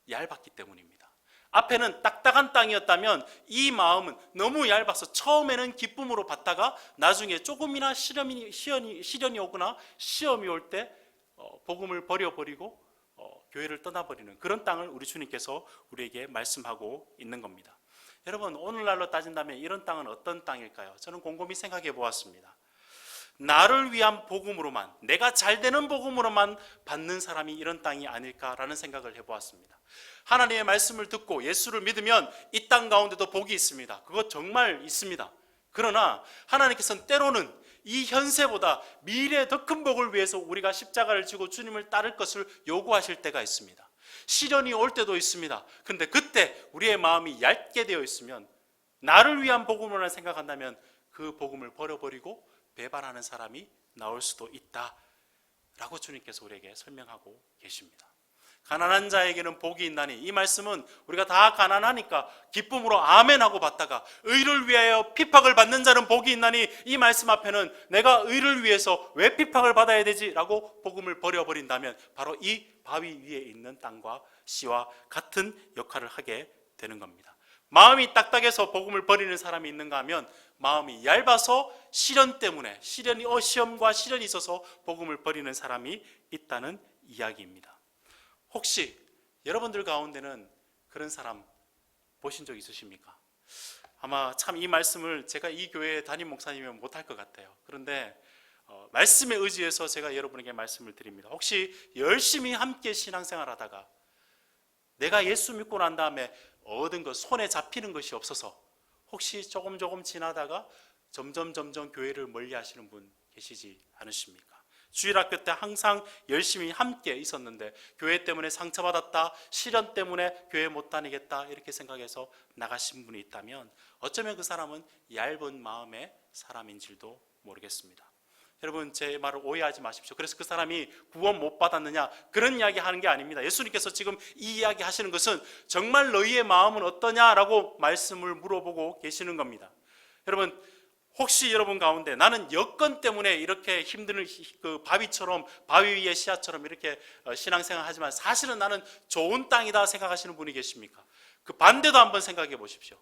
얇았기 때문입니다. 앞에는 딱딱한 땅이었다면 이 마음은 너무 얇아서 처음에는 기쁨으로 받다가 나중에 조금이나 시련이 오거나 시험이 올 때 복음을 버려버리고 교회를 떠나버리는 그런 땅을 우리 주님께서 우리에게 말씀하고 있는 겁니다. 여러분, 오늘날로 따진다면 이런 땅은 어떤 땅일까요? 저는 곰곰이 생각해 보았습니다. 나를 위한 복음으로만, 내가 잘 되는 복음으로만 받는 사람이 이런 땅이 아닐까라는 생각을 해보았습니다. 하나님의 말씀을 듣고 예수를 믿으면 이 땅 가운데도 복이 있습니다. 그거 정말 있습니다. 그러나 하나님께서는 때로는 이 현세보다 미래의 더 큰 복을 위해서 우리가 십자가를 지고 주님을 따를 것을 요구하실 때가 있습니다. 시련이 올 때도 있습니다. 그런데 그때 우리의 마음이 얇게 되어 있으면, 나를 위한 복음으로만 생각한다면 그 복음을 버려버리고 배반하는 사람이 나올 수도 있다라고 주님께서 우리에게 설명하고 계십니다. 가난한 자에게는 복이 있나니, 이 말씀은 우리가 다 가난하니까 기쁨으로 아멘하고 받다가 의를 위하여 핍박을 받는 자는 복이 있나니, 이 말씀 앞에는 내가 의를 위해서 왜 핍박을 받아야 되지? 라고 복음을 버려버린다면 바로 이 바위 위에 있는 땅과 씨와 같은 역할을 하게 되는 겁니다. 마음이 딱딱해서 복음을 버리는 사람이 있는가 하면 마음이 얇아서 시험과 시련이 있어서 복음을 버리는 사람이 있다는 이야기입니다. 혹시 여러분들 가운데는 그런 사람 보신 적 있으십니까? 아마 참 이 말씀을 제가 이 교회에 담임 목사님이면 못할 것 같아요. 그런데 말씀에 의지해서 제가 여러분에게 말씀을 드립니다. 혹시 열심히 함께 신앙생활 하다가 내가 예수 믿고 난 다음에 얻은 것, 손에 잡히는 것이 없어서 혹시 조금 지나다가 점점 교회를 멀리 하시는 분 계시지 않으십니까? 주일학교 때 항상 열심히 함께 있었는데 교회 때문에 상처받았다, 시련 때문에 교회 못 다니겠다 이렇게 생각해서 나가신 분이 있다면 어쩌면 그 사람은 얇은 마음의 사람인지도 모르겠습니다. 여러분, 제 말을 오해하지 마십시오. 그래서 그 사람이 구원 못 받았느냐 그런 이야기 하는 게 아닙니다. 예수님께서 지금 이 이야기 하시는 것은 정말 너희의 마음은 어떠냐라고 말씀을 물어보고 계시는 겁니다. 여러분, 혹시 여러분 가운데 나는 여건 때문에 이렇게 힘든 그 바위 위에 씨앗처럼 이렇게 신앙생활 하지만 사실은 나는 좋은 땅이다 생각하시는 분이 계십니까? 그 반대도 한번 생각해 보십시오.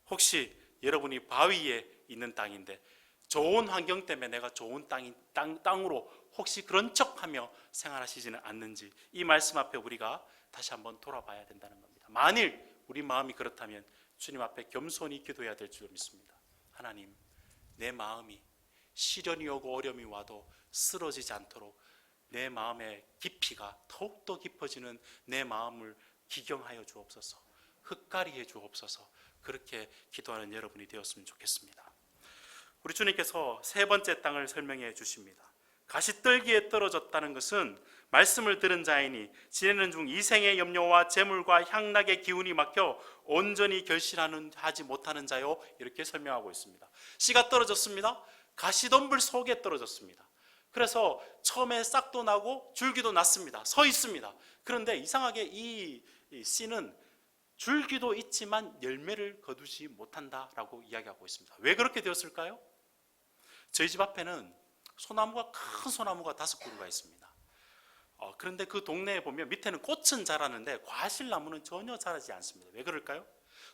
혹시 여러분이 바위 위에 있는 땅인데 좋은 환경 때문에 내가 좋은 땅으로 혹시 그런 척하며 생활하시지는 않는지, 이 말씀 앞에 우리가 다시 한번 돌아봐야 된다는 겁니다. 만일 우리 마음이 그렇다면 주님 앞에 겸손히 기도해야 될 줄 믿습니다. 하나님, 내 마음이 시련이 오고 어려움이 와도 쓰러지지 않도록 내 마음의 깊이가 더욱더 깊어지는 내 마음을 기경하여 주옵소서, 흙가리해 주옵소서, 그렇게 기도하는 여러분이 되었으면 좋겠습니다. 우리 주님께서 세 번째 땅을 설명해 주십니다. 가시떨기에 떨어졌다는 것은 말씀을 들은 자이니 지내는 중 이생의 염려와 재물과 향락의 기운이 막혀 온전히 결실하지 못하는 자요, 이렇게 설명하고 있습니다. 씨가 떨어졌습니다. 가시덤불 속에 떨어졌습니다. 그래서 처음에 싹도 나고 줄기도 났습니다. 서 있습니다. 그런데 이상하게 이 씨는 줄기도 있지만 열매를 거두지 못한다라고 이야기하고 있습니다. 왜 그렇게 되었을까요? 저희 집 앞에는 소나무가 큰 소나무가 5그루가 있습니다. 그런데 그 동네에 보면 밑에는 꽃은 자라는데 과실나무는 전혀 자라지 않습니다. 왜 그럴까요?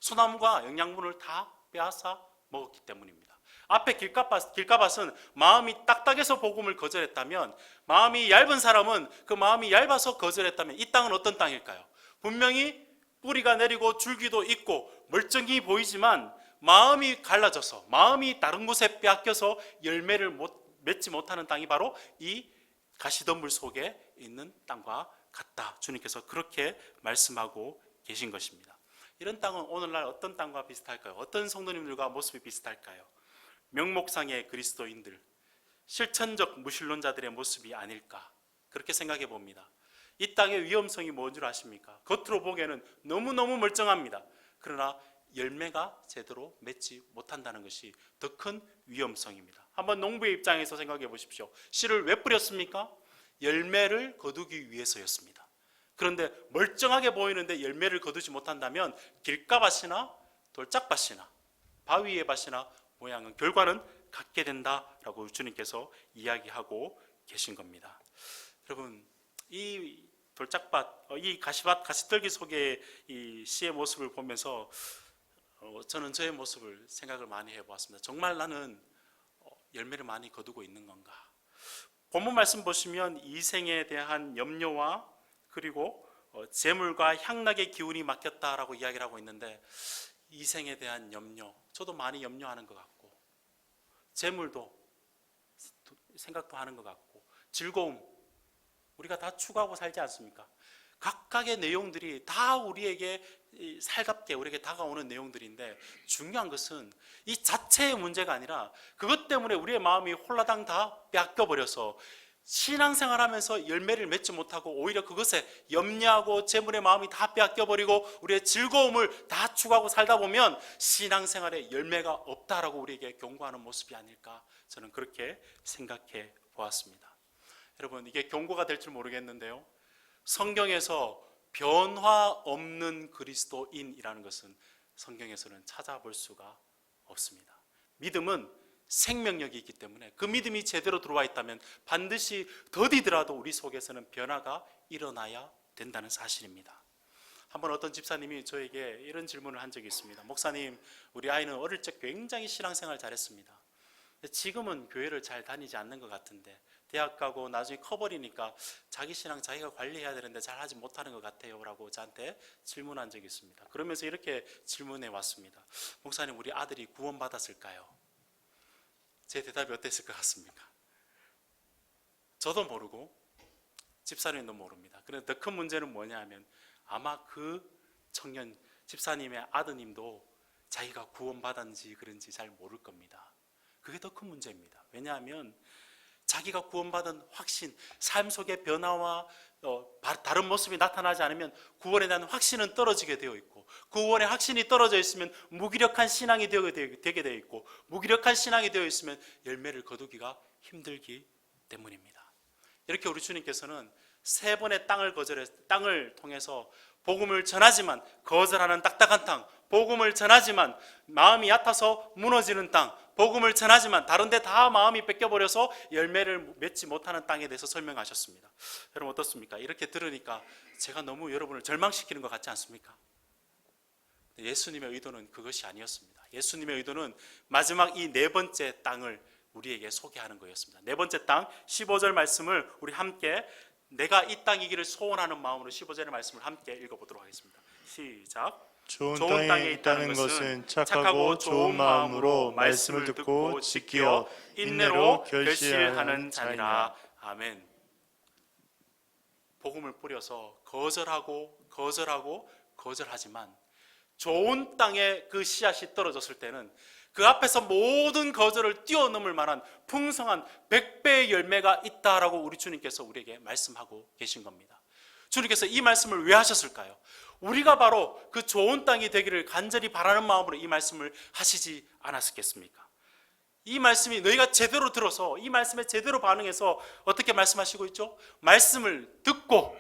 소나무가 영양분을 다 빼앗아 먹었기 때문입니다. 앞에 길가밭은 마음이 딱딱해서 복음을 거절했다면, 마음이 얇은 사람은 그 마음이 얇아서 거절했다면, 이 땅은 어떤 땅일까요? 분명히 뿌리가 내리고 줄기도 있고 멀쩡히 보이지만 마음이 갈라져서, 마음이 다른 곳에 빼앗겨서 열매를 맺지 못하는 땅이 바로 이 가시덤불 속에 있는 땅과 같다. 주님께서 그렇게 말씀하고 계신 것입니다. 이런 땅은 오늘날 어떤 땅과 비슷할까요? 어떤 성도님들과 모습이 비슷할까요? 명목상의 그리스도인들, 실천적 무신론자들의 모습이 아닐까, 그렇게 생각해 봅니다. 이 땅의 위험성이 뭔 줄 아십니까? 겉으로 보기에는 너무너무 멀쩡합니다. 그러나 열매가 제대로 맺지 못한다는 것이 더 큰 위험성입니다. 한번 농부의 입장에서 생각해 보십시오. 씨를 왜 뿌렸습니까? 열매를 거두기 위해서였습니다. 그런데 멀쩡하게 보이는데 열매를 거두지 못한다면 길가밭이나 돌짝밭이나 바위의 밭이나 모양은, 결과는 같게 된다라고 주님께서 이야기하고 계신 겁니다. 여러분, 이 돌짝밭, 이 가시밭, 가시떨기 속의 이 씨의 모습을 보면서 저는 저의 모습을 생각을 많이 해보았습니다. 정말 나는 열매를 많이 거두고 있는 건가? 본문 말씀 보시면 이생에 대한 염려와 그리고 재물과 향락의 기운이 맡겼다라고 이야기를 하고 있는데, 이생에 대한 염려, 저도 많이 염려하는 것 같고, 재물도 생각도 하는 것 같고, 즐거움, 우리가 다 추구하고 살지 않습니까? 각각의 내용들이 다 우리에게 살갑게 우리에게 다가오는 내용들인데, 중요한 것은 이 자체의 문제가 아니라 그것 때문에 우리의 마음이 홀라당 다 뺏겨버려서 신앙생활하면서 열매를 맺지 못하고 오히려 그것에 염려하고 재물의 마음이 다 빼앗겨버리고 우리의 즐거움을 다 추구하고 살다 보면 신앙생활에 열매가 없다라고 우리에게 경고하는 모습이 아닐까, 저는 그렇게 생각해 보았습니다. 여러분, 이게 경고가 될 줄 모르겠는데요, 성경에서 변화 없는 그리스도인이라는 것은 성경에서는 찾아볼 수가 없습니다. 믿음은 생명력이 있기 때문에 그 믿음이 제대로 들어와 있다면 반드시 더디더라도 우리 속에서는 변화가 일어나야 된다는 사실입니다. 한번 어떤 집사님이 저에게 이런 질문을 한 적이 있습니다. 목사님, 우리 아이는 어릴 적 굉장히 신앙생활 잘했습니다. 지금은 교회를 잘 다니지 않는 것 같은데 대학 가고 나중에 커버리니까 자기 신앙 자기가 관리해야 되는데 잘 하지 못하는 것 같아요 라고 저한테 질문한 적이 있습니다. 그러면서 이렇게 질문해 왔습니다. 목사님, 우리 아들이 구원받았을까요? 제 대답이 어땠을 것 같습니까? 저도 모르고 집사님도 모릅니다. 그런데 더 큰 문제는 뭐냐 하면, 아마 그 청년 집사님의 아드님도 자기가 구원받았는지 그런지 잘 모를 겁니다. 그게 더 큰 문제입니다. 왜냐하면 자기가 구원받은 확신, 삶 속의 변화와 다른 모습이 나타나지 않으면 구원에 대한 확신은 떨어지게 되어 있고, 구원의 확신이 떨어져 있으면 무기력한 신앙이 되게 되어 있고, 무기력한 신앙이 되어 있으면 열매를 거두기가 힘들기 때문입니다. 이렇게 우리 주님께서는 3번의 땅을 통해서 복음을 전하지만 거절하는 딱딱한 땅, 복음을 전하지만 마음이 얕아서 무너지는 땅, 복음을 전하지만 다른 데 다 마음이 뺏겨버려서 열매를 맺지 못하는 땅에 대해서 설명하셨습니다. 여러분 어떻습니까? 이렇게 들으니까 제가 너무 여러분을 절망시키는 것 같지 않습니까? 예수님의 의도는 그것이 아니었습니다. 예수님의 의도는 마지막 이 4번째 땅을 우리에게 소개하는 거였습니다. 4번째 땅 15절 말씀을 우리 함께, 내가 이 땅이기를 소원하는 마음으로 15절의 말씀을 함께 읽어보도록 하겠습니다. 시작. 좋은 땅에 있다는 것은 착하고 좋은 마음으로 말씀을 듣고 지키어 인내로 결실하는 자니라. 아멘. 복음을 뿌려서 거절하지만 좋은 땅에 그 씨앗이 떨어졌을 때는 그 앞에서 모든 거절을 뛰어넘을 만한 풍성한 100배의 열매가 있다라고 우리 주님께서 우리에게 말씀하고 계신 겁니다. 주님께서 이 말씀을 왜 하셨을까요? 우리가 바로 그 좋은 땅이 되기를 간절히 바라는 마음으로 이 말씀을 하시지 않았겠습니까? 이 말씀이 너희가 제대로 들어서 이 말씀에 제대로 반응해서 어떻게 말씀하시고 있죠? 말씀을 듣고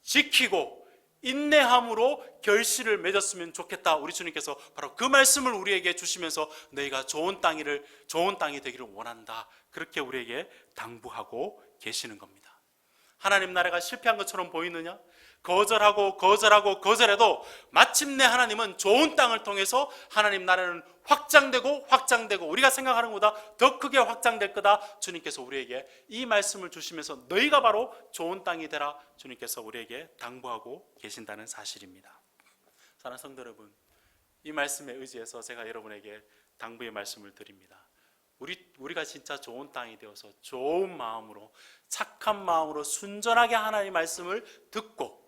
지키고 인내함으로 결실을 맺었으면 좋겠다. 우리 주님께서 바로 그 말씀을 우리에게 주시면서 너희가 좋은 땅이 되기를 원한다. 그렇게 우리에게 당부하고 계시는 겁니다. 하나님 나라가 실패한 것처럼 보이느냐? 거절해도 마침내 하나님은 좋은 땅을 통해서 하나님 나라는 확장되고 우리가 생각하는 것보다 더 크게 확장될 거다. 주님께서 우리에게 이 말씀을 주시면서 너희가 바로 좋은 땅이 되라. 주님께서 우리에게 당부하고 계신다는 사실입니다. 사랑하는 성도 여러분, 이 말씀에 의지해서 제가 여러분에게 당부의 말씀을 드립니다. 우리가 진짜 좋은 땅이 되어서 좋은 마음으로, 착한 마음으로 순전하게 하나님의 말씀을 듣고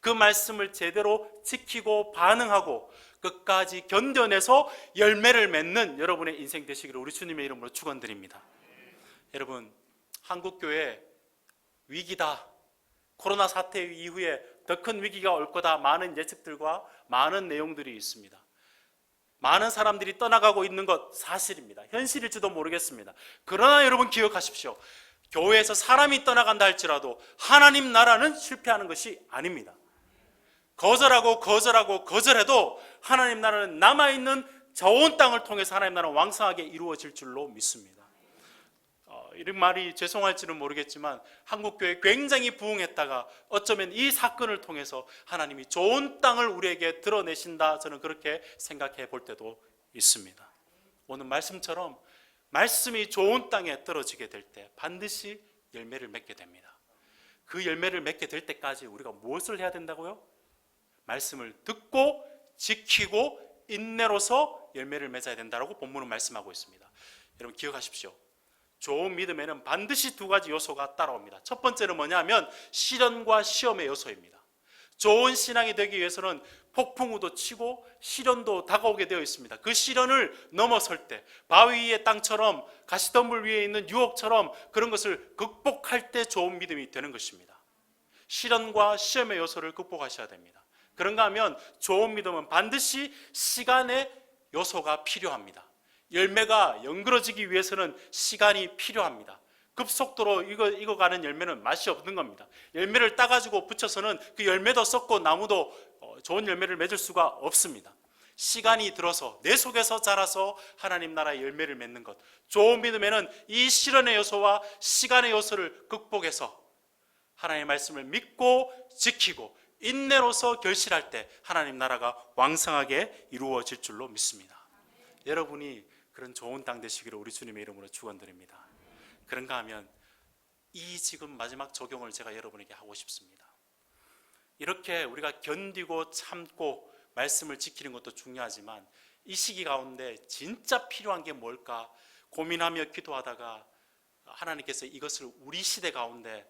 그 말씀을 제대로 지키고 반응하고 끝까지 견뎌내서 열매를 맺는 여러분의 인생 되시기를 우리 주님의 이름으로 축원드립니다. 여러분, 한국교회 위기다, 코로나 사태 이후에 더 큰 위기가 올 거다, 많은 예측들과 많은 내용들이 있습니다. 많은 사람들이 떠나가고 있는 것 사실입니다. 현실일지도 모르겠습니다. 그러나 여러분 기억하십시오. 교회에서 사람이 떠나간다 할지라도 하나님 나라는 실패하는 것이 아닙니다. 거절해도 하나님 나라는 남아있는 좋은 땅을 통해서 하나님 나라는 왕성하게 이루어질 줄로 믿습니다. 이런 말이 죄송할지는 모르겠지만 한국교회 굉장히 부흥했다가 어쩌면 이 사건을 통해서 하나님이 좋은 땅을 우리에게 드러내신다, 저는 그렇게 생각해 볼 때도 있습니다. 오늘 말씀처럼 말씀이 좋은 땅에 떨어지게 될 때 반드시 열매를 맺게 됩니다. 그 열매를 맺게 될 때까지 우리가 무엇을 해야 된다고요? 말씀을 듣고 지키고 인내로서 열매를 맺어야 된다고 본문은 말씀하고 있습니다. 여러분 기억하십시오. 좋은 믿음에는 반드시 두 가지 요소가 따라옵니다. 첫 번째는 뭐냐면 시련과 시험의 요소입니다. 좋은 신앙이 되기 위해서는 폭풍우도 치고 시련도 다가오게 되어 있습니다. 그 시련을 넘어설 때 바위 위의 땅처럼 가시덤불 위에 있는 유혹처럼 그런 것을 극복할 때 좋은 믿음이 되는 것입니다. 시련과 시험의 요소를 극복하셔야 됩니다. 그런가 하면 좋은 믿음은 반드시 시간의 요소가 필요합니다. 열매가 연그러지기 위해서는 시간이 필요합니다. 급속도로 익어가는 열매는 맛이 없는 겁니다. 열매를 따가지고 붙여서는 그 열매도 썩고 나무도 좋은 열매를 맺을 수가 없습니다. 시간이 들어서 내 속에서 자라서 하나님 나라의 열매를 맺는 것, 좋은 믿음에는 이 시련의 요소와 시간의 요소를 극복해서 하나님의 말씀을 믿고 지키고 인내로서 결실할 때 하나님 나라가 왕성하게 이루어질 줄로 믿습니다. 여러분이 그런 좋은 땅 되시기를 우리 주님의 이름으로 축원드립니다. 그런가 하면 이 지금 마지막 적용을 제가 여러분에게 하고 싶습니다. 이렇게 우리가 견디고 참고 말씀을 지키는 것도 중요하지만 이 시기 가운데 진짜 필요한 게 뭘까 고민하며 기도하다가 하나님께서 이것을 우리 시대 가운데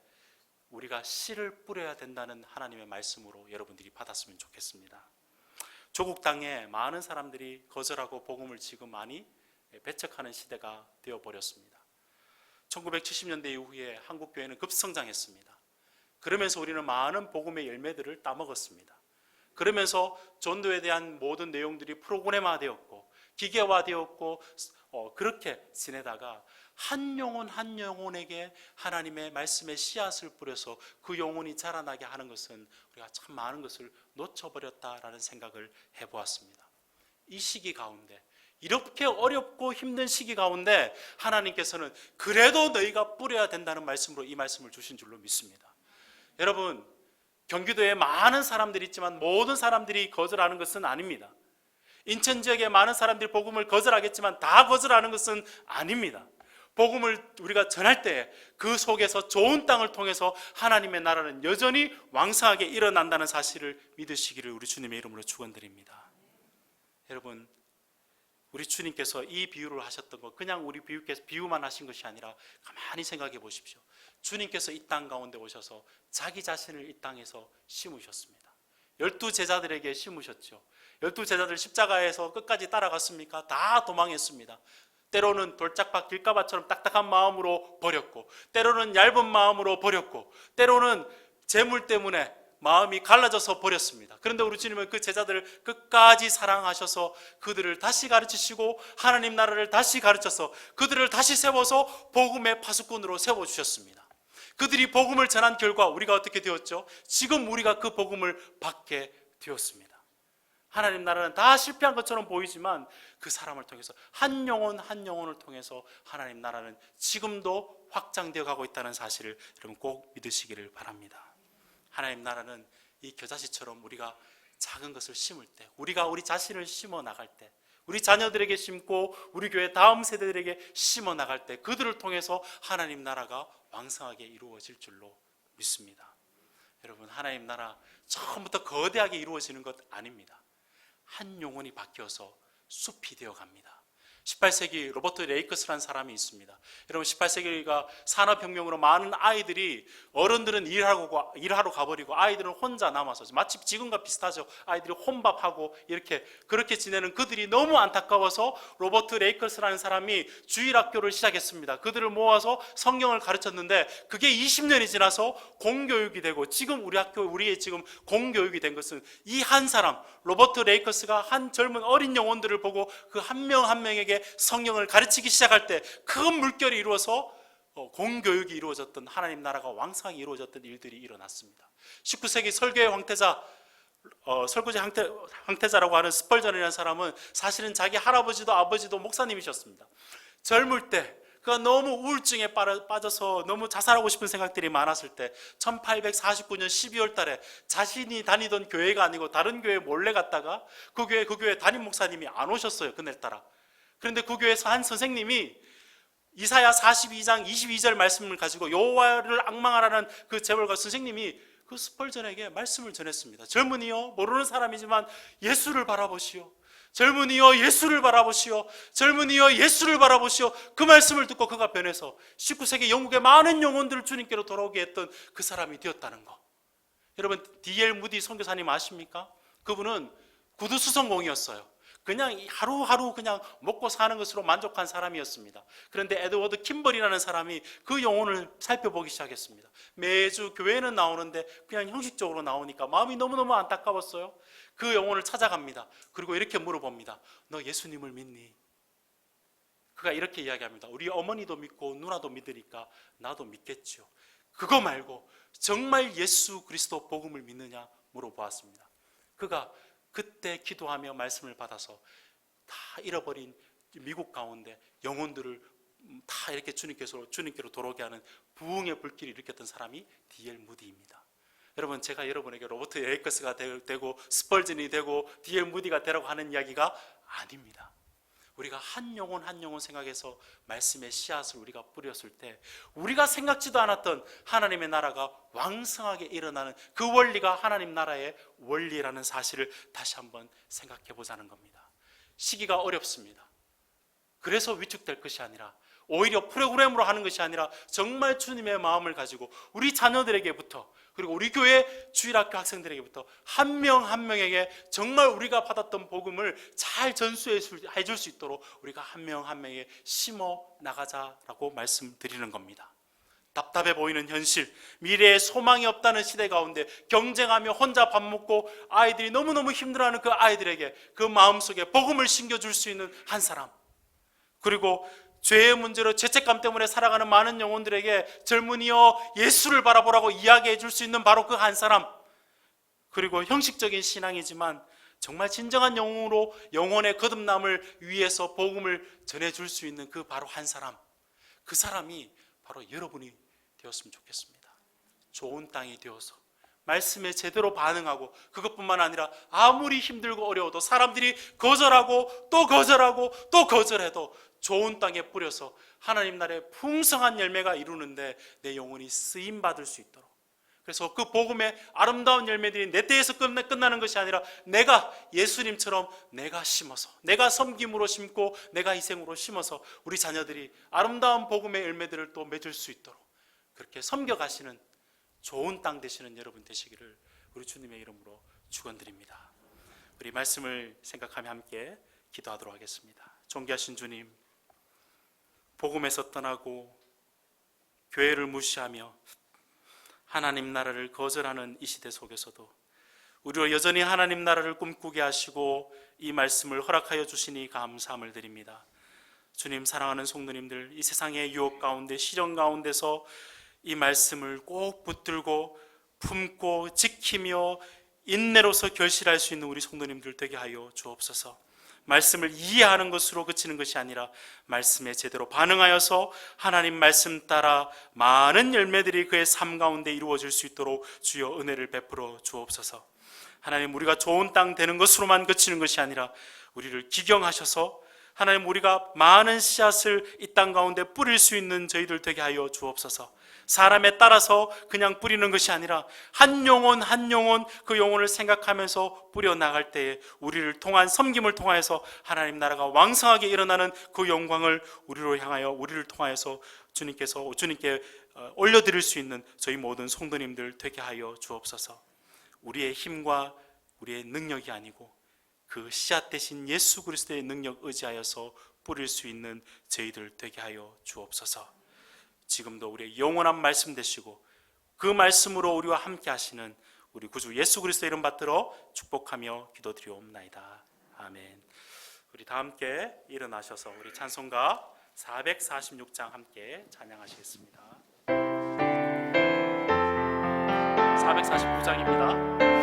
우리가 씨를 뿌려야 된다는 하나님의 말씀으로 여러분들이 받았으면 좋겠습니다. 조국 땅에 많은 사람들이 거절하고 복음을 지금 많이 배척하는 시대가 되어버렸습니다. 1970년대 이후에 한국교회는 급성장했습니다. 그러면서 우리는 많은 복음의 열매들을 따먹었습니다. 그러면서 전도에 대한 모든 내용들이 프로그램화되었고 기계화되었고 그렇게 지내다가 한 영혼 한 영혼에게 하나님의 말씀의 씨앗을 뿌려서 그 영혼이 자라나게 하는 것은 우리가 참 많은 것을 놓쳐버렸다라는 생각을 해보았습니다. 이 시기 가운데 이렇게 어렵고 힘든 시기 가운데 하나님께서는 그래도 너희가 뿌려야 된다는 말씀으로 이 말씀을 주신 줄로 믿습니다. 여러분, 경기도에 많은 사람들이 있지만 모든 사람들이 거절하는 것은 아닙니다. 인천 지역에 많은 사람들이 복음을 거절하겠지만 다 거절하는 것은 아닙니다. 복음을 우리가 전할 때 그 속에서 좋은 땅을 통해서 하나님의 나라는 여전히 왕성하게 일어난다는 사실을 믿으시기를 우리 주님의 이름으로 축원드립니다. 여러분, 우리 주님께서 이 비유를 하셨던 것 그냥 우리 비유만 하신 것이 아니라 가만히 생각해 보십시오. 주님께서 이 땅 가운데 오셔서 자기 자신을 이 땅에서 심으셨습니다. 12제자들에게 심으셨죠. 12제자들 십자가에서 끝까지 따라갔습니까? 다 도망했습니다. 때로는 돌짝밭 길가밭처럼 딱딱한 마음으로 버렸고, 때로는 얇은 마음으로 버렸고, 때로는 재물 때문에 마음이 갈라져서 버렸습니다. 그런데 우리 주님은 그 제자들을 끝까지 사랑하셔서 그들을 다시 가르치시고 하나님 나라를 다시 가르쳐서 그들을 다시 세워서 복음의 파수꾼으로 세워주셨습니다. 그들이 복음을 전한 결과 우리가 어떻게 되었죠? 지금 우리가 그 복음을 받게 되었습니다. 하나님 나라는 다 실패한 것처럼 보이지만 그 사람을 통해서 한 영혼 한 영혼을 통해서 하나님 나라는 지금도 확장되어 가고 있다는 사실을 여러분 꼭 믿으시기를 바랍니다. 하나님 나라는 이 겨자씨처럼 우리가 작은 것을 심을 때, 우리가 우리 자신을 심어 나갈 때, 우리 자녀들에게 심고 우리 교회 다음 세대들에게 심어 나갈 때 그들을 통해서 하나님 나라가 왕성하게 이루어질 줄로 믿습니다. 여러분, 하나님 나라 처음부터 거대하게 이루어지는 것 아닙니다. 한 영혼이 바뀌어서 숲이 되어 갑니다. 18세기 로버트 레이커스라는 사람이 있습니다. 여러분, 18세기가 산업혁명으로 많은 아이들이, 어른들은 일하러 가버리고 아이들은 혼자 남아서, 마치 지금과 비슷하죠. 아이들이 혼밥하고 그렇게 지내는 그들이 너무 안타까워서 로버트 레이커스라는 사람이 주일학교를 시작했습니다. 그들을 모아서 성경을 가르쳤는데 그게 20년이 지나서 공교육이 되고, 지금 우리의 지금 공교육이 된 것은 이 한 사람, 로버트 레이커스가 한 젊은 어린 영혼들을 보고 그 한 명 한 명에게 성경을 가르치기 시작할 때 큰 물결이 이루어서 공교육이 이루어졌던, 하나님 나라가 왕성하게 이루어졌던 일들이 일어났습니다. 19세기 설교의 황태자, 설교제 황태자라고 하는 스펄전이라는 사람은 사실은 자기 할아버지도 아버지도 목사님이셨습니다. 젊을 때 그가 너무 우울증에 빠져서 너무 자살하고 싶은 생각들이 많았을 때 1849년 12월 달에 자신이 다니던 교회가 아니고 다른 교회에 몰래 갔다가 그 교회 담임 목사님이 안 오셨어요, 그날따라. 그런데 그 교회에서 한 선생님이 이사야 42장 22절 말씀을 가지고 여호와를 앙망하라는 그 제목과 선생님이 그 스펄전에게 말씀을 전했습니다. 젊은이여, 모르는 사람이지만 예수를 바라보시오. 젊은이여, 예수를 바라보시오. 젊은이여, 예수를 바라보시오. 그 말씀을 듣고 그가 변해서 19세기 영국의 많은 영혼들을 주님께로 돌아오게 했던 그 사람이 되었다는 거. 여러분, D.L. 무디 선교사님 아십니까? 그분은 구두 수성공이었어요. 그냥 하루하루 그냥 먹고 사는 것으로 만족한 사람이었습니다. 그런데 에드워드 킴벌이라는 사람이 그 영혼을 살펴보기 시작했습니다. 매주 교회는 나오는데 그냥 형식적으로 나오니까 마음이 너무너무 안타까웠어요. 그 영혼을 찾아갑니다. 그리고 이렇게 물어봅니다. 너 예수님을 믿니? 그가 이렇게 이야기합니다. 우리 어머니도 믿고 누나도 믿으니까 나도 믿겠죠. 그거 말고 정말 예수 그리스도 복음을 믿느냐 물어보았습니다. 그가 그때 기도하며 말씀을 받아서 다 잃어버린 미국 가운데 영혼들을 다 이렇게 주님께로 돌아오게 하는 부흥의 불길을 일으켰던 사람이 D.L. 무디입니다. 여러분, 제가 여러분에게 로버트 레이커스가 되고 스펄전이 되고 D.L. 무디가 되라고 하는 이야기가 아닙니다. 우리가 한 영혼 한 영혼 생각해서 말씀의 씨앗을 우리가 뿌렸을 때 우리가 생각지도 않았던 하나님의 나라가 왕성하게 일어나는 그 원리가 하나님 나라의 원리라는 사실을 다시 한번 생각해 보자는 겁니다. 시기가 어렵습니다. 그래서 위축될 것이 아니라, 오히려 프로그램으로 하는 것이 아니라 정말 주님의 마음을 가지고 우리 자녀들에게부터, 그리고 우리 교회 주일학교 학생들에게부터 한 명 한 명에게 정말 우리가 받았던 복음을 잘 전수해 줄 수 있도록 우리가 한 명 한 명에게 심어 나가자라고 말씀드리는 겁니다. 답답해 보이는 현실, 미래에 소망이 없다는 시대 가운데 경쟁하며 혼자 밥 먹고 아이들이 너무너무 힘들어하는 그 아이들에게 그 마음속에 복음을 심겨줄 수 있는 한 사람, 그리고 죄의 문제로 죄책감 때문에 살아가는 많은 영혼들에게 젊은이여 예수를 바라보라고 이야기해 줄 수 있는 바로 그 한 사람, 그리고 형식적인 신앙이지만 정말 진정한 영혼으로 영혼의 거듭남을 위해서 복음을 전해줄 수 있는 그 바로 한 사람, 그 사람이 바로 여러분이 되었으면 좋겠습니다. 좋은 땅이 되어서 말씀에 제대로 반응하고, 그것뿐만 아니라 아무리 힘들고 어려워도 사람들이 거절하고 또 거절하고 또 거절해도 좋은 땅에 뿌려서 하나님 나라의 풍성한 열매가 이루는데 내 영혼이 쓰임받을 수 있도록, 그래서 그 복음의 아름다운 열매들이 내 때에서 끝나는 것이 아니라 내가 예수님처럼 내가 심어서, 내가 섬김으로 심고 내가 희생으로 심어서 우리 자녀들이 아름다운 복음의 열매들을 또 맺을 수 있도록 그렇게 섬겨가시는 좋은 땅 되시는 여러분 되시기를 우리 주님의 이름으로 축원드립니다. 우리 말씀을 생각하며 함께 기도하도록 하겠습니다. 존귀하신 주님, 복음에서 떠나고 교회를 무시하며 하나님 나라를 거절하는 이 시대 속에서도 우리로 여전히 하나님 나라를 꿈꾸게 하시고 이 말씀을 허락하여 주시니 감사함을 드립니다. 주님, 사랑하는 성도님들, 이 세상의 유혹 가운데, 시련 가운데서 이 말씀을 꼭 붙들고 품고 지키며 인내로서 결실할 수 있는 우리 성도님들 되게 하여 주옵소서. 말씀을 이해하는 것으로 그치는 것이 아니라 말씀에 제대로 반응하여서 하나님 말씀 따라 많은 열매들이 그의 삶 가운데 이루어질 수 있도록 주여 은혜를 베풀어 주옵소서. 하나님, 우리가 좋은 땅 되는 것으로만 그치는 것이 아니라 우리를 기경하셔서 하나님, 우리가 많은 씨앗을 이 땅 가운데 뿌릴 수 있는 저희들 되게 하여 주옵소서. 사람에 따라서 그냥 뿌리는 것이 아니라 한 영혼 한 영혼 그 영혼을 생각하면서 뿌려 나갈 때에 우리를 통한 섬김을 통하여서 하나님 나라가 왕성하게 일어나는 그 영광을 우리로 향하여 우리를 통하여서 주님께 올려드릴 수 있는 저희 모든 성도님들 되게 하여 주옵소서. 우리의 힘과 우리의 능력이 아니고 그 씨앗 대신 예수 그리스도의 능력 의지하여서 뿌릴 수 있는 저희들 되게 하여 주옵소서. 지금도 우리의 영원한 말씀 되시고 그 말씀으로 우리와 함께 하시는 우리 구주 예수 그리스도 이름 받들어 축복하며 기도드리옵나이다. 아멘. 우리 다 함께 일어나셔서 우리 찬송가 446장 함께 찬양하시겠습니다. 449장입니다.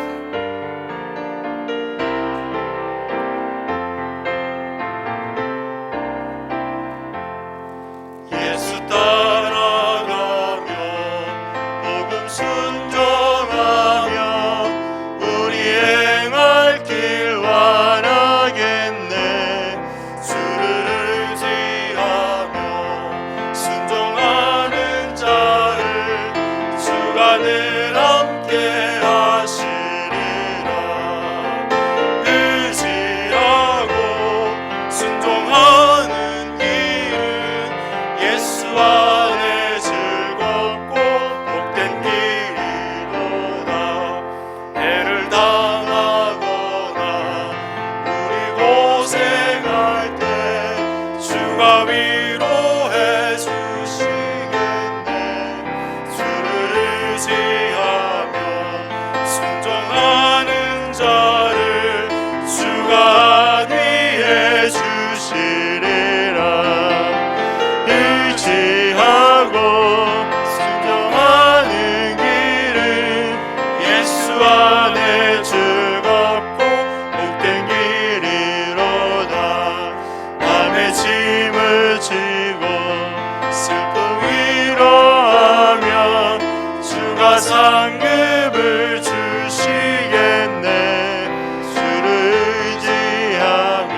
상급을 주시겠네. 주를 의지하며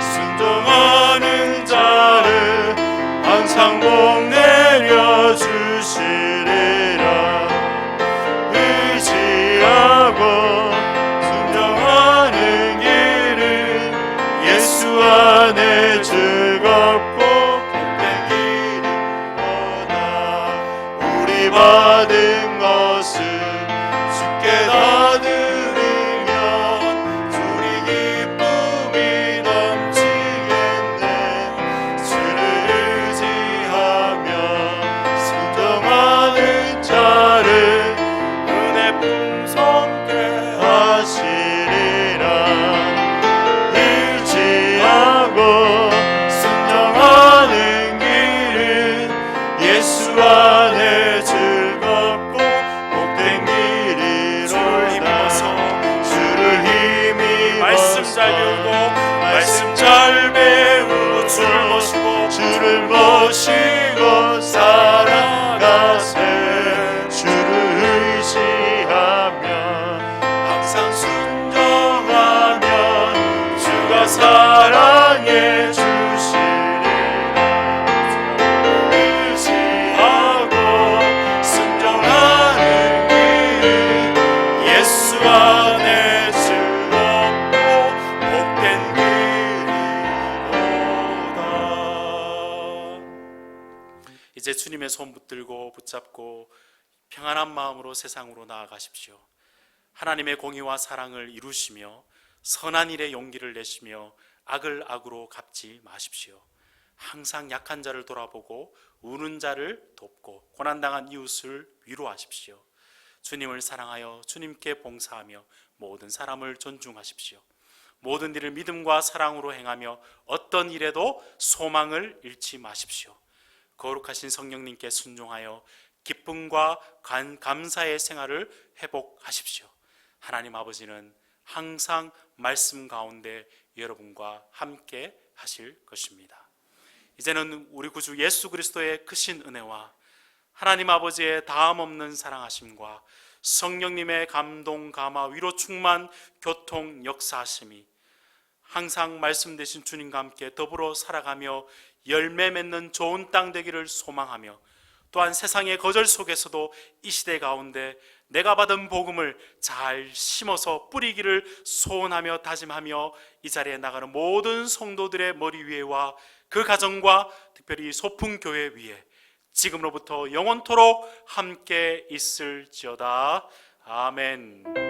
순종하는 자를 항상 복 내려 주시리라. 의지하고 순종하는 길은 예수 안에 즐겁고 복된 길이로다. 우리 받은 것을 주께 다 드리면 주리 기쁨이 넘치겠네. 주를 의지하며 순종하는 자를 은혜 풍성케 하시리라. 의지하고 순종하는 길은 예수 안에 즐겁고 복된 길이로다. 주를 힘입어서 말씀 잘 배우고 말씀 잘 배우고 주를 모시고 살아가세. 주를 의지하며 항상 순종하면 주가 사랑해 주시리라. 의지하고 순종하는 길은 예수 안에 즐겁고 복된 길이로다. 이제 주님의 손 붙들고 붙잡고 평안한 마음으로 세상으로 나아가십시오. 하나님의 공의와 사랑을 이루시며 선한 일에 용기를 내시며 악을 악으로 갚지 마십시오. 항상 약한 자를 돌아보고 우는 자를 돕고 고난당한 이웃을 위로하십시오. 주님을 사랑하여 주님께 봉사하며 모든 사람을 존중하십시오. 모든 일을 믿음과 사랑으로 행하며 어떤 일에도 소망을 잃지 마십시오. 거룩하신 성령님께 순종하여 기쁨과 감사의 생활을 회복하십시오. 하나님 아버지는 항상 말씀 가운데 여러분과 함께 하실 것입니다. 이제는 우리 구주 예수 그리스도의 크신 은혜와 하나님 아버지의 다함없는 사랑하심과 성령님의 감동, 감화, 위로 충만, 교통, 역사하심이 항상 말씀되신 주님과 함께 더불어 살아가며 열매 맺는 좋은 땅 되기를 소망하며, 또한 세상의 거절 속에서도 이 시대 가운데 내가 받은 복음을 잘 심어서 뿌리기를 소원하며 다짐하며 이 자리에 나가는 모든 성도들의 머리 위에와 그 가정과 특별히 소풍교회 위에 지금으로부터 영원토록 함께 있을지어다. 아멘.